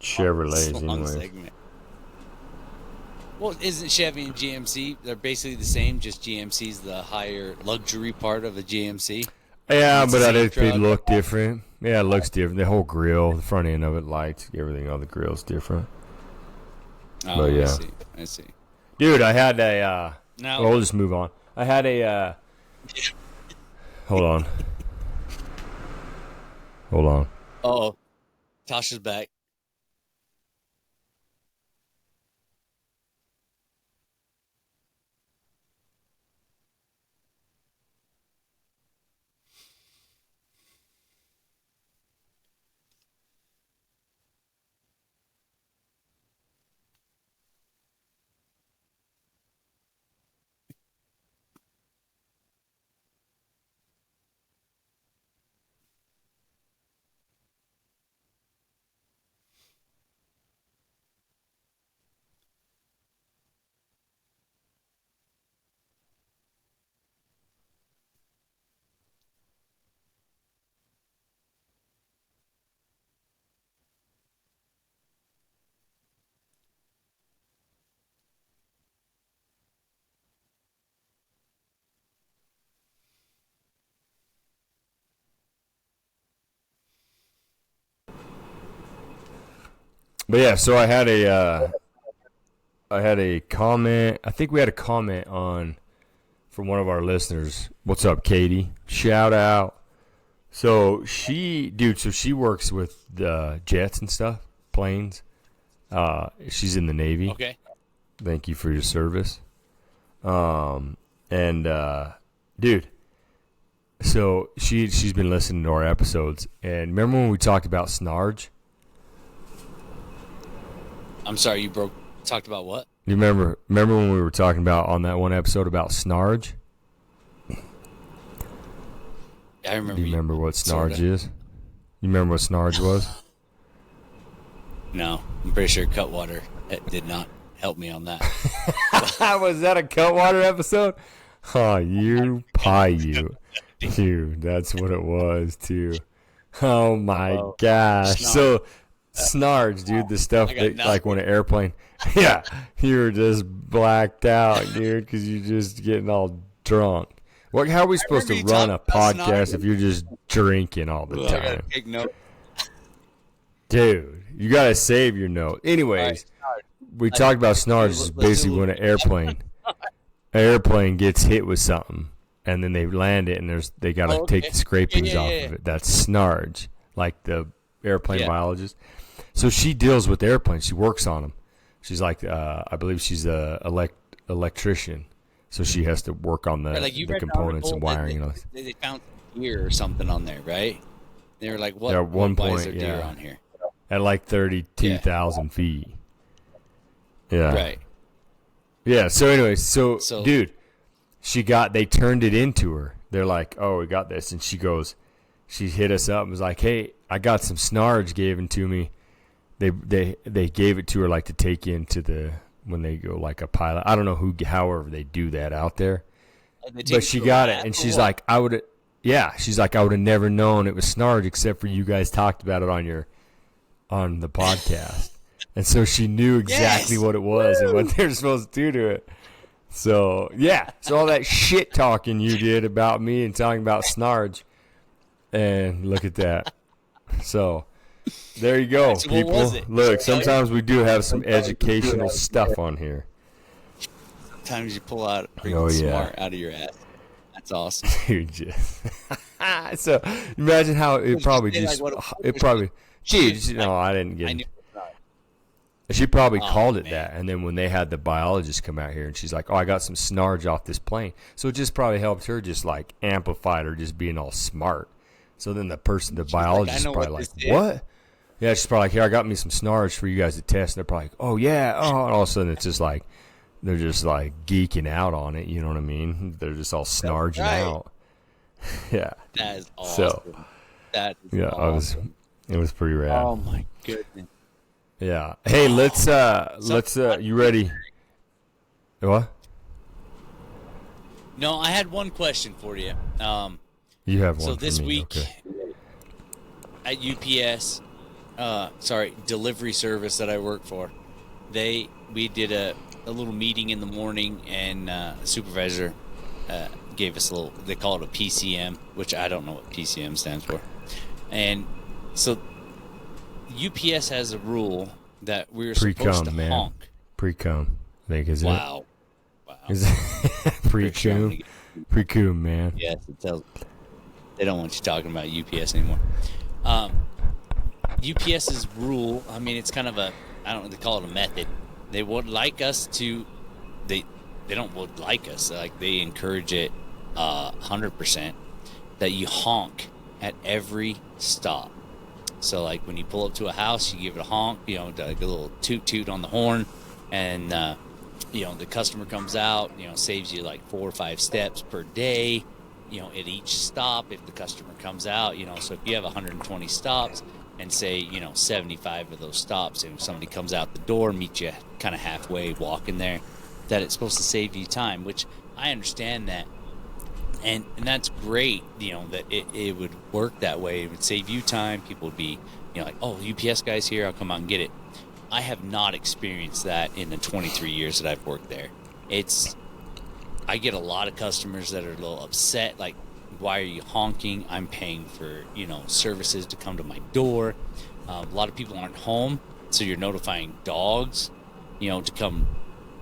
Chevrolets anyway. Well, isn't Chevy and GMC, they're basically the same, just GMC's the higher luxury part of the GMC? Yeah, but they look different. Yeah, it looks different. The whole grill, the front end of it, lights, everything on the grill's different. Oh, but yeah. I see. Dude, I had a... we'll just move on. I had a... hold on. Uh-oh. Tasha's back. But yeah, so I had a comment. I think we had a comment from one of our listeners. What's up, Katie? Shout out. So she works with the jets and stuff, planes. She's in the Navy. Okay. Thank you for your service. Dude, so she's been listening to our episodes, and remember when we talked about snarge? I'm sorry, talked about what? You remember when we were talking about on that one episode about snarge? I remember. Do you remember what snarge is? You remember what snarge was? No, I'm pretty sure Cutwater did not help me on that. Was that a Cutwater episode? Oh, you pie, you. Dude, that's what it was, too. Oh, my gosh. Snarge. So, snarge, dude, the stuff that, when an airplane... Yeah, you were just blacked out, dude, because you're just getting all drunk. How are we supposed to run a podcast if you're just drinking all the time? I gotta take note. Dude, you got to save your note. Anyways, we talked about snarge is basically when an airplane gets hit with something, and then they land it, and they got to take the scrapings off of it. That's snarge, like the airplane biologist. So she deals with airplanes. She works on them. She's I believe she's a electrician. So she has to work on the components and wiring. They found deer or something on there, right? They were like, "What? At one point, why is there deer on here?" At 32,000 feet. Yeah. Right. Yeah. So anyways, dude, they turned it into her. They're like, "Oh, we got this," and she goes, she hit us up and was like, "Hey, I got some snarge given to me." They gave it to her like to take into the when they go like a pilot. I don't know however they do that out there, but she got it and she's like, I would have never known it was snarge except for you guys talked about it on the podcast, and so she knew exactly what it was and what they're supposed to do to it. So yeah, so all that shit talking you did about me and talking about snarge. And look at that. So, there you go, So people. what was it? Look, sometimes we do have some educational stuff on here. Sometimes you pull out smart out of your ass. That's awesome. Dude, just so imagine how it probably just geez, no, I didn't get it. She probably called it that, and then when they had the biologist come out here, and she's like, "Oh, I got some snarge off this plane," so it just probably helped her, just like amplified her, just being all smart. So then the biologist, is probably like, "What?" Yeah, she's probably like, "Here, I got me some snarge for you guys to test." And they're probably like, "Oh yeah," and all of a sudden it's just like they're just like geeking out on it. You know what I mean? They're just all snarging out. Yeah, that is awesome. So that is awesome. It was pretty rad. Oh my goodness. Yeah. Hey, let's you ready? What? No, I had one question for you. You have one. So this for me. week Okay. at UPS, delivery service that I work for, we did a little meeting in the morning, and the supervisor gave us they call it a PCM, which I don't know what PCM stands for. And so UPS has a rule that we're supposed to honk. Pre-cum, I think, is it? Wow. Is it pre-cum? Pre-cum, man. Yes, they don't want you talking about UPS anymore. UPS's rule, I mean, it's kind of I don't know, they call it a method. They would like us to, they don't would like us, like they encourage it 100% that you honk at every stop. So like when you pull up to a house, you give it a honk, like a little toot on the horn, and the customer comes out, saves you like 4 or 5 steps per day, at each stop if the customer comes out, so if you have 120 stops and say, 75 of those stops, and if somebody comes out the door, meet you kind of halfway walking there, that it's supposed to save you time, which I understand that. And that's great, that it would work that way. It would save you time. People would be, like, oh, UPS guy's here, I'll come out and get it. I have not experienced that in the 23 years that I've worked there. I get a lot of customers that are a little upset, like, why are you honking? I'm paying for, services to come to my door. A lot of people aren't home, so you're notifying dogs, to come,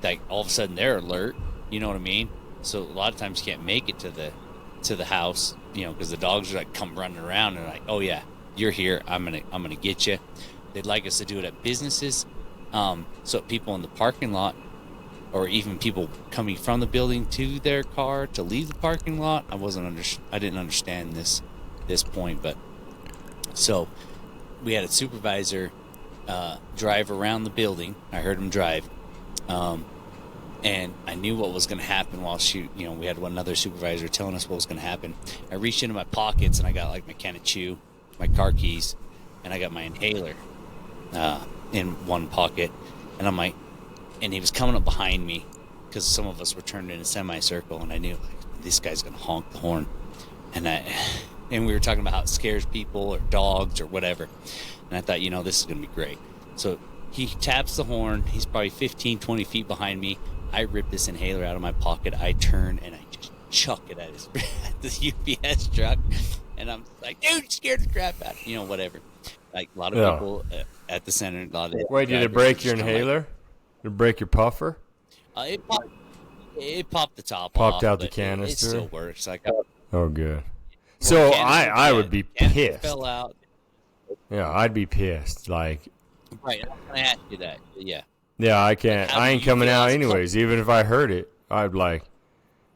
like, all of a sudden they're alert, you know what I mean? So a lot of times you can't make it to the house, because the dogs are like come running around and like, oh yeah, you're here. I'm gonna get you. They'd like us to do it at businesses, so people in the parking lot, or even people coming from the building to their car to leave the parking lot. I didn't understand this point, but so we had a supervisor drive around the building. I heard him drive. And I knew what was going to happen while we had another supervisor telling us what was going to happen. I reached into my pockets and I got like my can of chew, my car keys, and I got my inhaler in one pocket. And I'm like, and he was coming up behind me because some of us were turned in a semicircle, and I knew like, this guy's going to honk the horn. And we were talking about how it scares people or dogs or whatever. And I thought, this is going to be great. So he taps the horn. He's probably 15, 20 feet behind me. I rip this inhaler out of my pocket. I turn and I just chuck it at the UPS truck. And I'm like, dude, you scared the crap out of me. Whatever. Like a lot of people at the center. Wait, did it break your inhaler? Did it break your puffer? It popped the top Popped off, out the canister? It still works. Like, oh, good. So I would be pissed. Fell out. Yeah, I'd be pissed. Like, right, I'm going to ask you that. Yeah. Yeah, I can't. I ain't coming out anyways. Even if I heard it, I'd like,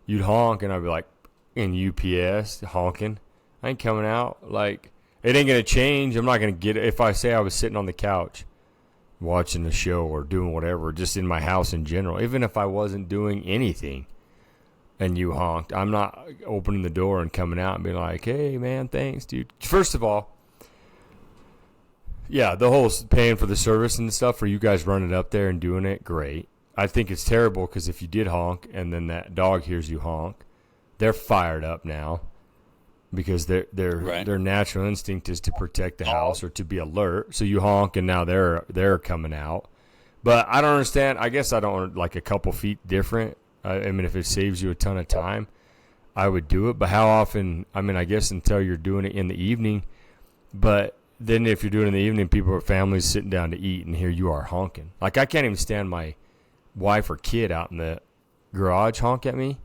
you'd honk, and I'd be like, in UPS, honking. I ain't coming out. Like, it ain't going to change. I'm not going to get it. If I say I was sitting on the couch watching the show or doing whatever, just in my house in general, even if I wasn't doing anything, and you honked, I'm not opening the door and coming out and being like, hey, man, thanks, dude. First of all, yeah, the whole paying for the service and stuff for you guys running up there and doing it, great. I think it's terrible because if you did honk and then that dog hears you honk, they're fired up now because their natural instinct is to protect the house or to be alert. So you honk and now they're coming out. But I don't understand. I guess I don't like a couple feet different. I mean, if it saves you a ton of time, I would do it. But how often? I mean, I guess until you're doing it in the evening. But then if you're doing it in the evening, people or families sitting down to eat, and here you are honking. Like, I can't even stand my wife or kid out in the garage honk at me.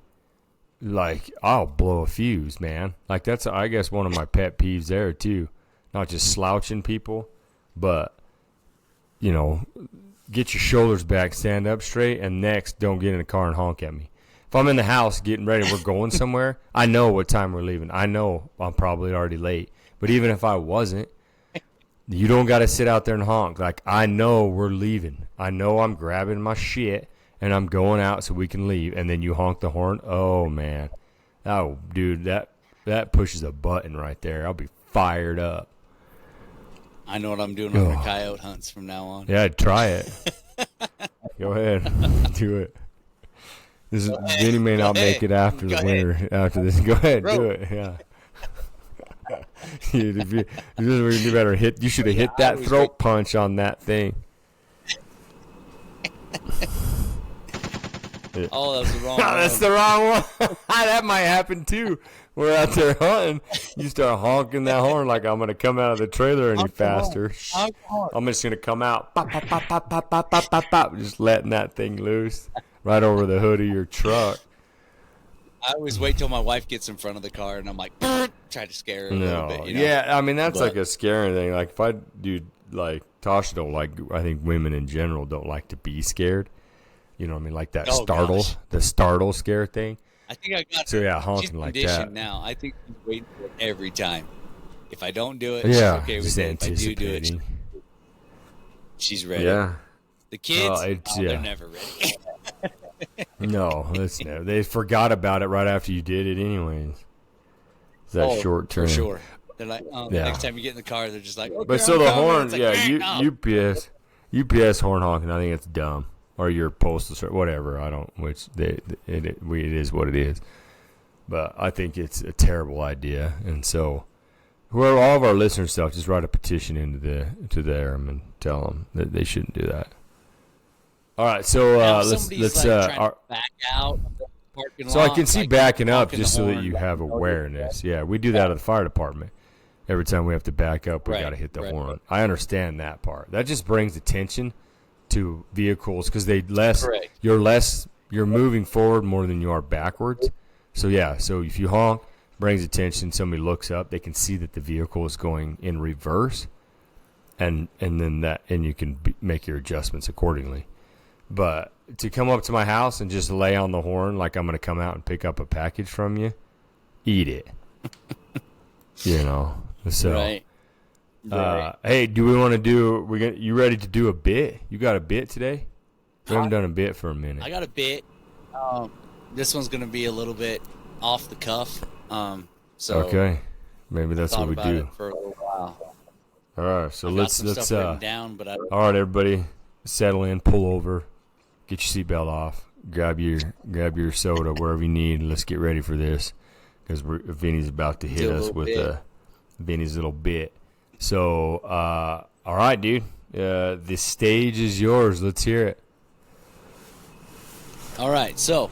Like, I'll blow a fuse, man. Like, that's, I guess, one of my pet peeves there, too. Not just slouching people, but, you know, get your shoulders back, stand up straight, and next, don't get in the car and honk at me. If I'm in the house getting ready, we're going somewhere, I know what time we're leaving. I know I'm probably already late. But even if I wasn't, you don't got to sit out there and honk. Like, I know we're leaving. I know I'm grabbing my shit, and I'm going out so we can leave. And then you honk the horn. Oh, man. Oh, dude, that pushes a button right there. I'll be fired up. I know what I'm doing on the coyote hunts from now on. Yeah, try it. Go ahead. Do it. Vinny may not make it after the winter. After this. Go ahead. Do it. Yeah. You better hit. You should have hit that throat punch on that thing. Oh, that was the wrong one. That's the wrong one. That might happen too. We're out there hunting. You start honking that horn like I'm gonna come out of the trailer any faster. I'm just gonna come out, pop, pop, pop, pop, pop, pop, pop, pop, pop, just letting that thing loose right over the hood of your truck. I always wait till my wife gets in front of the car, and I'm like, try to scare her a little bit. You know? Yeah, I mean that's like a scaring thing. Like if I do, like Tasha don't like. I think women in general don't like to be scared. You know what I mean? Like that the startle scare thing. I think I got so yeah, honking like that. Now I think she's waiting for it every time. If I don't do it, yeah, she's okay with it. If I do it, she's ready. Yeah. The kids, they're never ready. No, it's never. They forgot about it right after you did it, anyways. It's that short term. For sure. They're like, next time you get in the car, they're just like, okay, but so the horn, like, UPS horn honking. I think it's dumb. Or your postal service, whatever. I don't. It is what it is. But I think it's a terrible idea, and so whoever, all of our listeners, stuff, just write a petition to them and tell them that they shouldn't do that. All right, so let's back out. So I can see backing up just so that you have awareness. Yeah, we do that at the fire department. Every time we have to back up, we got to hit the horn. I understand that part. That just brings attention to vehicles because you're moving forward more than you are backwards. So yeah, so if you honk, brings attention, somebody looks up, they can see that the vehicle is going in reverse, and then you can make your adjustments accordingly. But to come up to my house and just lay on the horn like I'm going to come out and pick up a package from you, eat it. You know. So right. Hey, do we want to do? You ready to do a bit? You got a bit today? We haven't done a bit for a minute. I got a bit. This one's gonna be a little bit off the cuff. So okay, maybe that's what we do it for a little while. All right, so let's down, but all right, everybody, settle in, pull over, get your seatbelt off, grab your soda wherever you need. Let's get ready for this because Vinny's about to hit us with Vinny's little bit. So, all right, dude. The stage is yours. Let's hear it. All right. So,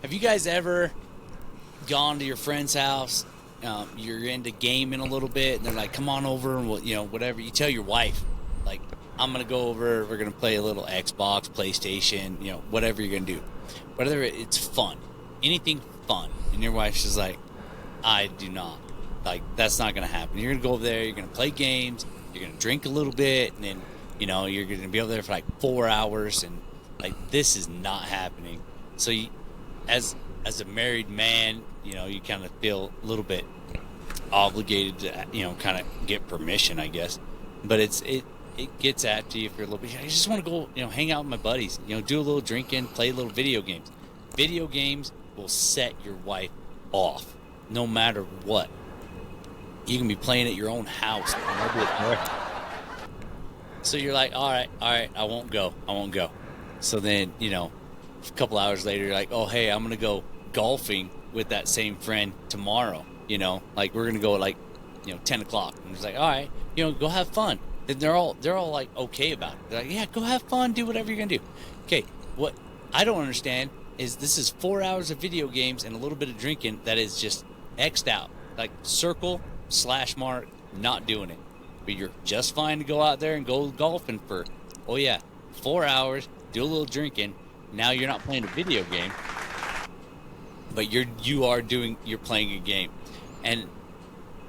have you guys ever gone to your friend's house? You're into gaming a little bit, and they're like, "Come on over, and we'll, whatever." You tell your wife, like, "I'm gonna go over. We're gonna play a little Xbox, PlayStation, whatever you're gonna do, whether it's fun, anything fun." And your wife's just like, "I do not." Like, that's not going to happen. You're going to go over there, you're going to play games, you're going to drink a little bit, and then, you're going to be over there for like 4 hours, and like, this is not happening. So as a married man, you kind of feel a little bit obligated to, kind of get permission, I guess. But it gets at you if you're a little bit, I just want to go, hang out with my buddies, do a little drinking, play a little video games. Video games will set your wife off, no matter what. You can be playing at your own house. So you're like, all right, I won't go. So then, a couple hours later, you're like, oh, hey, I'm going to go golfing with that same friend tomorrow. Like we're going to go at 10 o'clock. And it's like, all right, go have fun. And they're all like, okay about it. They're like, yeah, go have fun. Do whatever you're going to do. Okay. What I don't understand is this is 4 hours of video games and a little bit of drinking that is just X'd out. Like circle / mark, not doing it. But you're just fine to go out there and go golfing for, 4 hours, do a little drinking. Now you're not playing a video game, but you're playing a game. And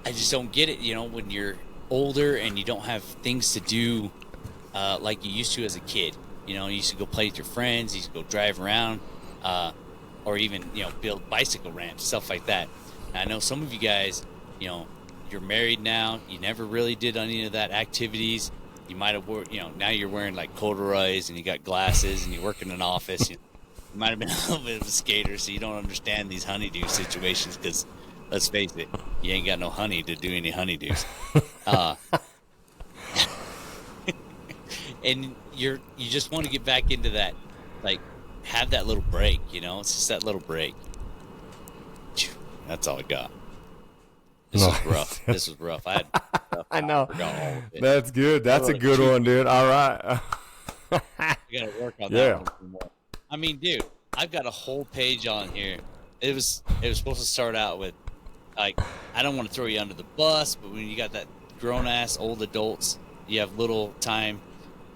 I just don't get it, when you're older and you don't have things to do like you used to as a kid. You used to go play with your friends, you used to go drive around, or even, build bicycle ramps, stuff like that. And I know some of you guys, you're married now, you never really did any of that activities. You might have worked, now you're wearing like corduroys and you got glasses and you work in an office. You might have been a little bit of a skater, so you don't understand these honeydew situations because, let's face it, you ain't got no honey to do any honeydews. And you just want to get back into that, like, have that little break, it's just that little break. That's all I got. This was rough. I know. That's good. That's a good one, dude. All right. I gotta work on that one more. I mean, dude, I've got a whole page on here. It was supposed to start out with, like, I don't want to throw you under the bus, but when you got that grown ass old adults, you have little time,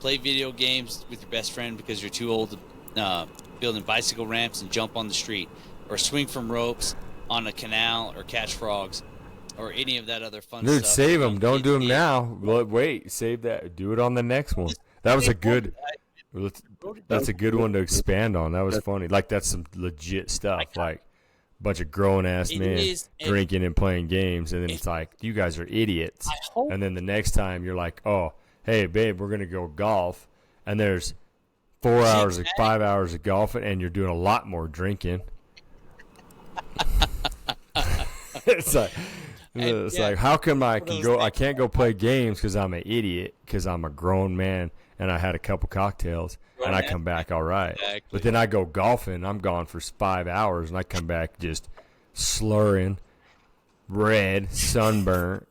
play video games with your best friend because you're too old to building bicycle ramps and jump on the street, or swing from ropes on a canal, or catch frogs, or any of that other fun stuff. Dude, save them. Don't do them now. Wait, save that. Do it on the next one. That was a good. That's a good one to expand on. That was funny. Like, that's some legit stuff. Like, a bunch of grown ass men drinking and playing games, and then it's like, you guys are idiots. And then the next time you're like, oh, hey babe, we're gonna go golf, and there's 4 hours, 5 hours of golfing, and you're doing a lot more drinking. It's like, how come I can't go play games because I'm an idiot, because I'm a grown man and I had a couple cocktails and I come back all right. Exactly. But then I go golfing, I'm gone for 5 hours and I come back just slurring, red, sunburnt,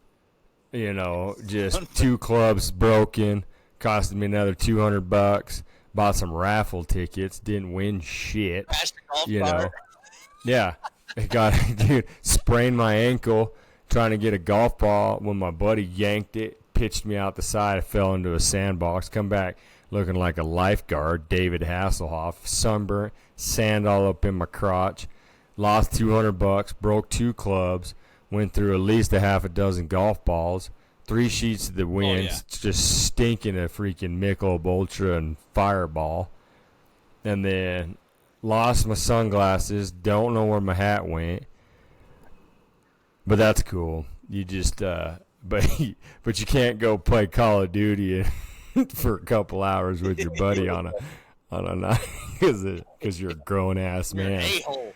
just 2 clubs broken, costing me another $200, bought some raffle tickets, didn't win shit, Yeah. Dude, sprained my ankle trying to get a golf ball when my buddy yanked it, pitched me out the side. I fell into a sandbox. Come back looking like a lifeguard, David Hasselhoff, sunburnt, sand all up in my crotch. Lost $200, broke 2 clubs, went through at least a half a dozen golf balls, 3 sheets of the wind, just stinking a freaking Michelob Ultra and Fireball, and then lost my sunglasses. Don't know where my hat went, but that's cool. You just, but you can't go play Call of Duty for a couple hours with your buddy on a night because you're a grown ass man. A-hole.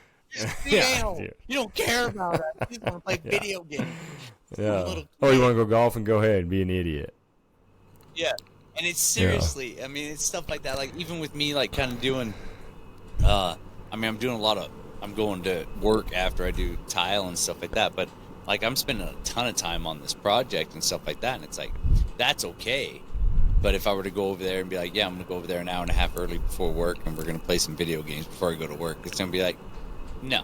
You don't care about it. You just want to play video games. Yeah. Oh, you want to go golf and go ahead and be an idiot. Yeah, and it's seriously. I mean, it's stuff like that. Like, even with me, like, kind of doing. I'm doing a lot of. I'm going to work after I do tile and stuff like that. But, like, I'm spending a ton of time on this project and stuff like that. And it's like, that's okay. But if I were to go over there and be like, yeah, I'm going to go over there an hour and a half early before work and we're going to play some video games before I go to work, it's going to be like, no.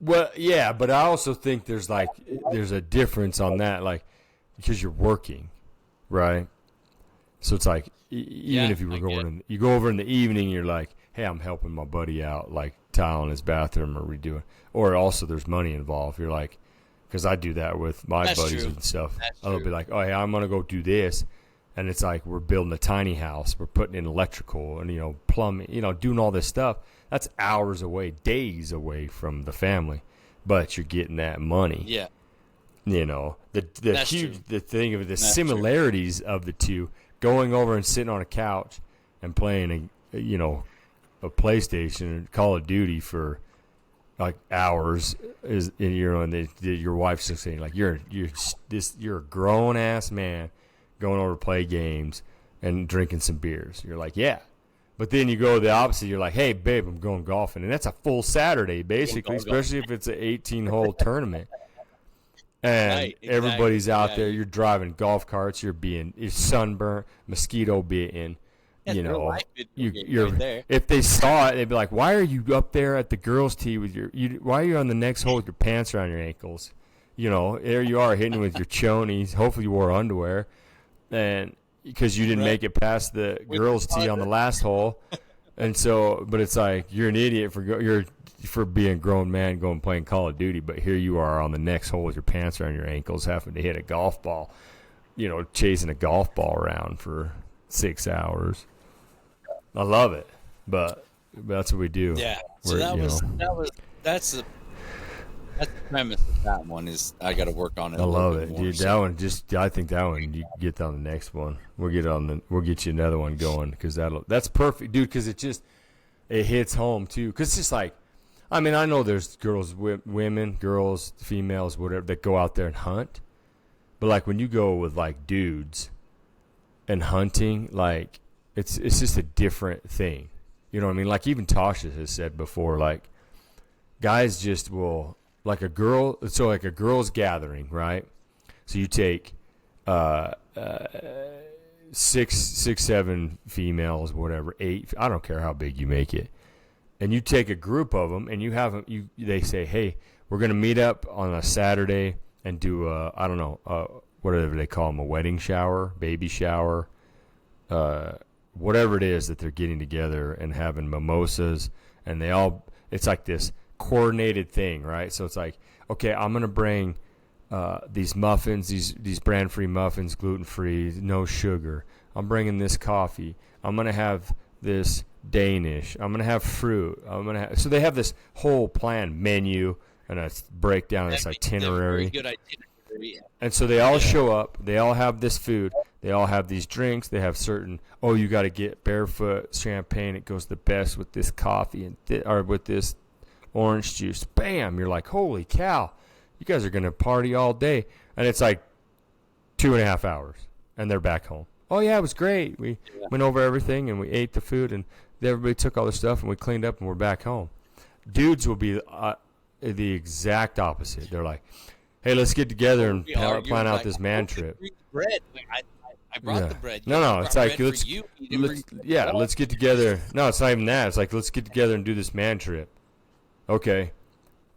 Well, yeah, but I also think there's a difference on that, like, because you're working, right? So it's like, even if you were you go over in the evening, you're like, hey, I'm helping my buddy out, like tiling his bathroom or redoing, or also there's money involved. You're like, because I do that with my buddies and stuff. I'll be like, oh, hey, I'm gonna go do this, and it's like we're building a tiny house, we're putting in electrical and plumbing, doing all this stuff. That's hours away, days away from the family, but you're getting that money. Yeah. The thing of the similarities of the two, going over and sitting on a couch and playing a PlayStation or Call of Duty for like hours, and your wife's just saying like you're a grown ass man going over to play games and drinking some beers. You're like, yeah. But then you go the opposite. You're like, hey, babe, I'm going golfing. And that's a full Saturday, basically, especially if it's an 18-hole tournament. And everybody's out there. You're driving golf carts. You're sunburnt, mosquito bitten. You know, you're there. If they saw it, they'd be like, why are you up there at the girls' tee with why are you on the next hole with your pants around your ankles? You know, there you are hitting with your chonies. Hopefully you wore underwear. And because you didn't make it past the girls' tee on the last hole, and so, but it's like you're an idiot for being a grown man going playing Call of Duty, but here you are on the next hole with your pants around your ankles, having to hit a golf ball, you know, chasing a golf ball around for 6 hours. I love it, but that's what we do. Yeah, so that's the premise of that one is I got to work on it. I love it, dude. That one I think that one you get on the next one. We'll get you another one going because that's perfect, dude. Because it hits home too. Because it's just like, I mean, I know there's women, girls, females, whatever that go out there and hunt, but like when you go with like dudes and hunting, like it's just a different thing. You know what I mean? Like even Tasha has said before, like guys just will. Like a girl's gathering, right? So you take 7 females, whatever, 8. I don't care how big you make it, and you take a group of them, and you have them. They say, hey, we're gonna meet up on a Saturday and do whatever they call them, a wedding shower, baby shower, whatever it is that they're getting together and having mimosas, and it's like this coordinated thing, right? So it's like, okay, I'm gonna bring these muffins, these brand-free muffins, gluten-free, no sugar. I'm bringing this coffee. I'm gonna have this Danish. I'm gonna have fruit. So they have this whole plan menu and a breakdown, this itinerary. Good itinerary. And so they all show up. They all have this food. They all have these drinks. They have certain. Oh, you got to get barefoot champagne. It goes the best with this coffee or with this orange juice. Bam! You're like, holy cow, you guys are gonna party all day, and it's like 2.5 hours, and they're back home. Oh yeah, it was great. We went over everything, and we ate the food, and everybody took all their stuff, and we cleaned up, and we're back home. Dudes will be the exact opposite. They're like, hey, let's get together and plan out this man trip. Bread. I brought the bread. No, it's like let's get together. No, it's not even that. It's like let's get together and do this man trip. Okay.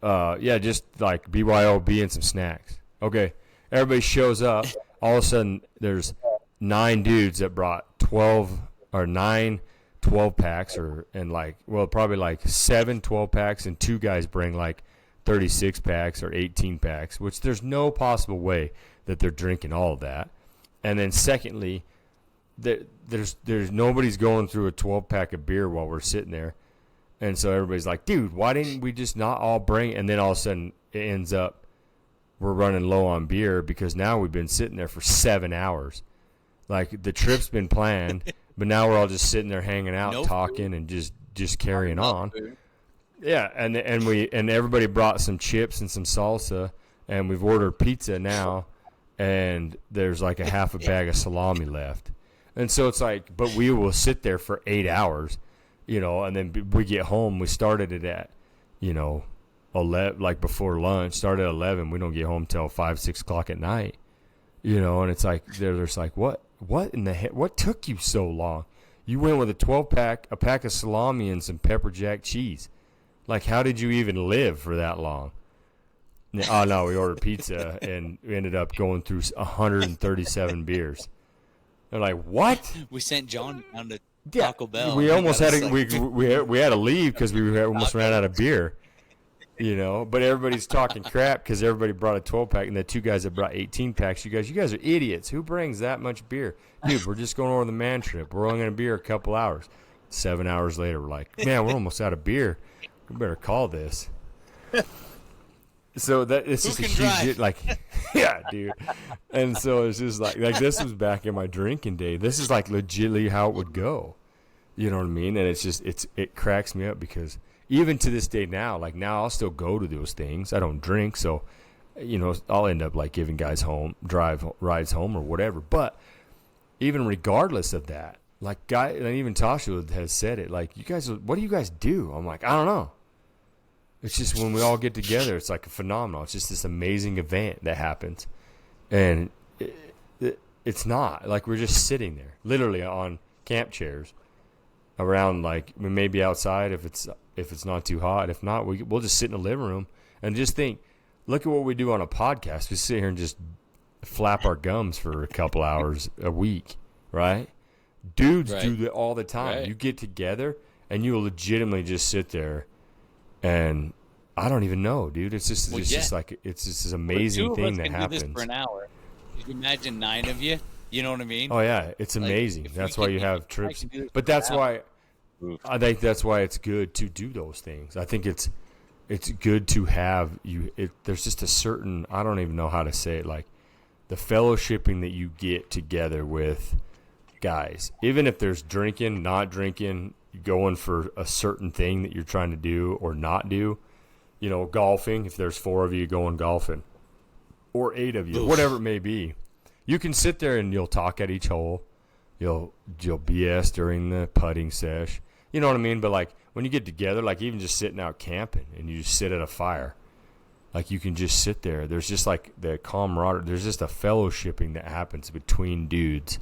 Just like BYOB and some snacks. Okay. Everybody shows up. All of a sudden, there's 9 dudes that brought 9 12-packs probably like 7 12-packs, and 2 guys bring like 36-packs or 18-packs, which there's no possible way that they're drinking all of that. And then secondly, there's nobody's going through a 12-pack of beer while we're sitting there. And so everybody's like, dude, why didn't we just not all bring it? And then all of a sudden it ends up we're running low on beer because now we've been sitting there for 7 hours. Like the trip's been planned, but now we're all just sitting there hanging out, talking, and just carrying on. Yeah, and everybody brought some chips and some salsa, and we've ordered pizza now, and there's like a half a bag of salami left. And so it's like, but we will sit there for 8 hours. You know, and then we get home. We started it at, 11, like before lunch. Started at 11. We don't get home till 5, 6 o'clock at night. You know, and it's like they're just like, what in the heck? What took you so long? You went with a 12-pack, a pack of salami, and some pepper jack cheese. Like, how did you even live for that long? Oh no, we ordered pizza and we ended up going through 137 beers. They're like, what? We sent John down to Taco Bell. We almost had to we had to leave because we almost ran out of beer, But everybody's talking crap because everybody brought a 12-pack, and the 2 guys that brought 18 packs. You guys are idiots. Who brings that much beer, dude? We're just going over the man trip. We're only going to be here a couple hours. 7 hours later, we're like, man, we're almost out of beer. We better call this. So it's just a huge yeah, dude. And so it's just like this was back in my drinking day. This is like legitimately how it would go. You know what I mean? And it cracks me up because even to this day now, like now I'll still go to those things. I don't drink, so I'll end up like giving guys rides home or whatever. But even regardless of that, like and even Tasha has said it, like, you guys, what do you guys do? I'm like, I don't know. It's just when we all get together, it's like a phenomenon. It's just this amazing event that happens. And it's not like we're just sitting there literally on camp chairs around, like we may be outside if it's not too hot. If not, we'll just sit in the living room and just think, look at what we do on a podcast. We sit here and just flap our gums for a couple hours a week, right? Dudes do that all the time. Right. You get together and you will legitimately just sit there and I don't even know, dude. It's just like it's just this amazing thing that happens. Do this for an hour. Could you imagine 9 of you? You know what I mean? Oh yeah, it's amazing. That's why you have trips. But that's why I think that's why it's good to do those things. I think it's good to have there's just a certain, I don't even know how to say it, like the fellowshipping that you get together with guys. Even if there's drinking, not drinking, going for a certain thing that you're trying to do or not do, golfing, if there's 4 of you going golfing or 8 of you, whatever it may be, you can sit there and you'll talk at each hole. You'll BS during the putting sesh. You know what I mean? But like when you get together, like even just sitting out camping and you just sit at a fire, like you can just sit there. There's just like the camaraderie. There's just a fellowshipping that happens between dudes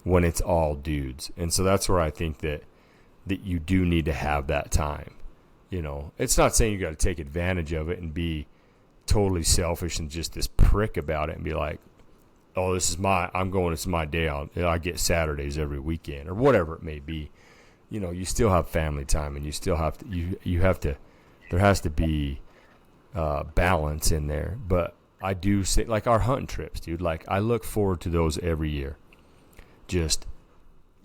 when it's all dudes. And so that's where I think that you do need to have that time. It's not saying you got to take advantage of it and be totally selfish and just this prick about it and be like, oh, it's my day. I get Saturdays every weekend or whatever it may be. You still have family time and you still have to, there has to be balance in there. But I do say, like our hunting trips, dude, like I look forward to those every year. Just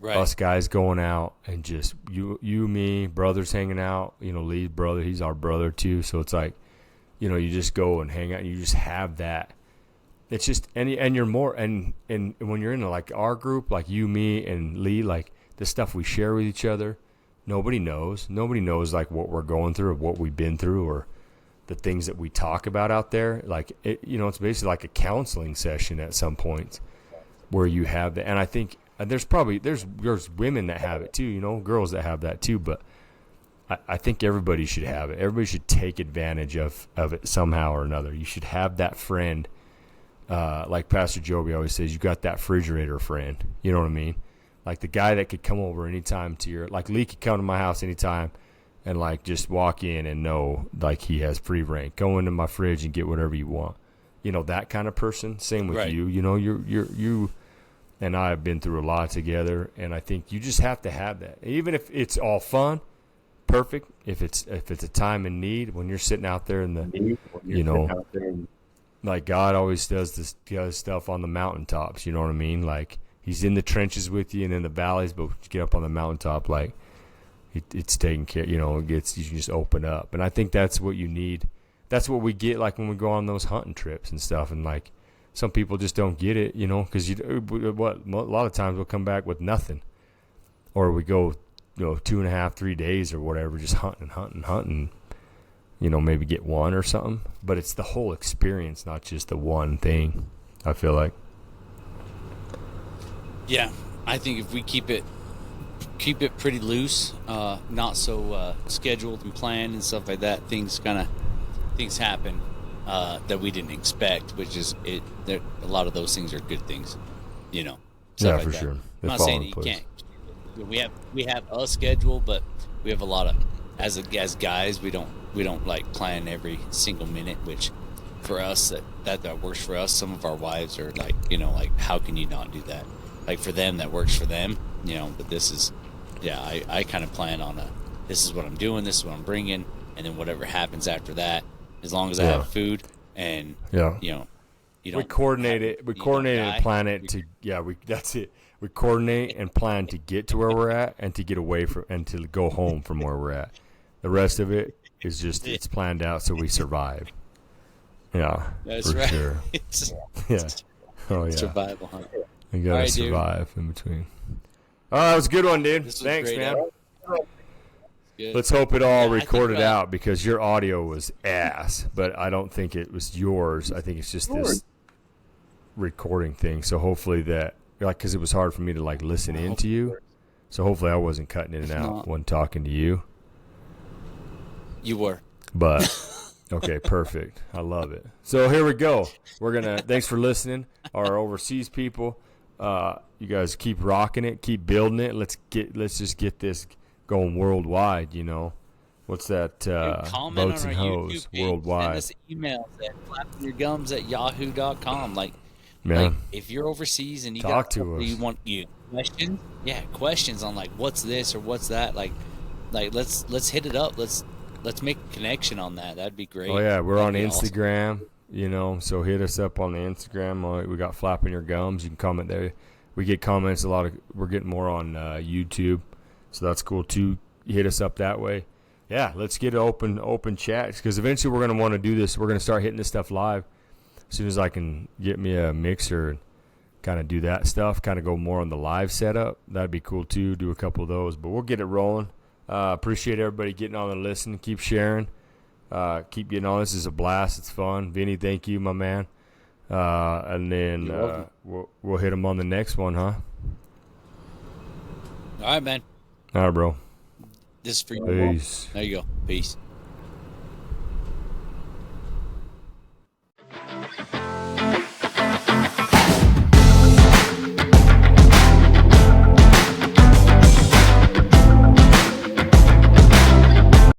us guys going out and just you, me, brothers hanging out, Lee's brother, he's our brother too. So it's like, you just go and hang out and you just have that. It's just, and you're more, and when you're in like our group, like you, me, and Lee, like the stuff we share with each other, nobody knows like what we're going through or what we've been through or the things that we talk about out there. Like, it's basically like a counseling session at some point where you have that. And I think there's women that have it too, girls that have that too, but I think everybody should have it. Everybody should take advantage of it somehow or another. You should have that friend. Like Pastor Joby always says, you got that refrigerator friend. You know what I mean? Like the guy that could come over anytime like Lee could come to my house anytime and like just walk in and know like he has free reign. Go into my fridge and get whatever you want. That kind of person. Same with you. You and I have been through a lot together, and I think you just have to have that. Even if it's all fun, perfect. If it's a time in need, when you're sitting out there in the like God always does stuff on the mountaintops, you know what I mean? Like he's in the trenches with you and in the valleys, but when you get up on the mountaintop, like it's taken care, you can just open up. And I think that's what you need. That's what we get like when we go on those hunting trips and stuff. And like some people just don't get it, because a lot of times we'll come back with nothing, or we go, 2.5, 3 days or whatever, just hunting. Maybe get one or something, but it's the whole experience, not just the one thing, I feel like. Yeah, I think if we keep it pretty loose, not so scheduled and planned and stuff like that, things happen that we didn't expect, which is a lot of those things are good things, Yeah, like for that. sure. I'm not saying that you can't. We have a schedule, but we have a lot of as guys, we don't like plan every single minute, which for us that works for us. Some of our wives are like, like, how can you not do that? Like for them, that works for them, but this is, I kind of plan on this is what I'm doing, this is what I'm bringing, and then whatever happens after that, as long as I have food and, we coordinate it. We coordinate and plan it that's it. We coordinate and plan to get to where we're at and to get away from and to go home from where we're at. The rest of it is just it's planned out so we survive. Yeah, that's for right. Sure. Oh yeah, survival, huh? You gotta survive in between. Oh, that was a good one, dude. This was Thanks, great, man. Good. Let's hope it all Yeah, I think, recorded out because your audio was ass, but I don't think it was yours. I think it's just this recording thing. So hopefully that, like, because it was hard for me to like listen into you. So hopefully I wasn't cutting in and out when talking to you. You were. But okay, perfect. I love it. So here we go. We're gonna. Thanks for listening, our overseas people. You guys keep rocking it, keep building it. Let's just get this going worldwide. You know, what's that? Boats and hose worldwide. Send us emails at flappingyourgums@yahoo.com. Like if you're overseas and you talk got to us, you want questions, questions on like what's this or what's that. Like let's hit it up. Let's make a connection on that. That'd be great. Oh yeah, we're on Instagram. Awesome. You know, so hit us up on the Instagram. We got Flapping Your Gums. You can comment there. We get comments a lot. We're getting more on YouTube, so that's cool too. You hit us up that way. Yeah, let's get open chats because eventually we're gonna want to do this. We're gonna start hitting this stuff live as soon as I can get me a mixer and kind of do that stuff. Kind of go more on the live setup. That'd be cool too. Do a couple of those, but we'll get it rolling. Appreciate everybody getting on and listening. Keep sharing. Keep getting on. This is a blast. It's fun. Vinny, thank you, my man. And then we'll hit them on the next one, huh? All right, man. All right, bro. This is for you. Peace. There you go. Peace.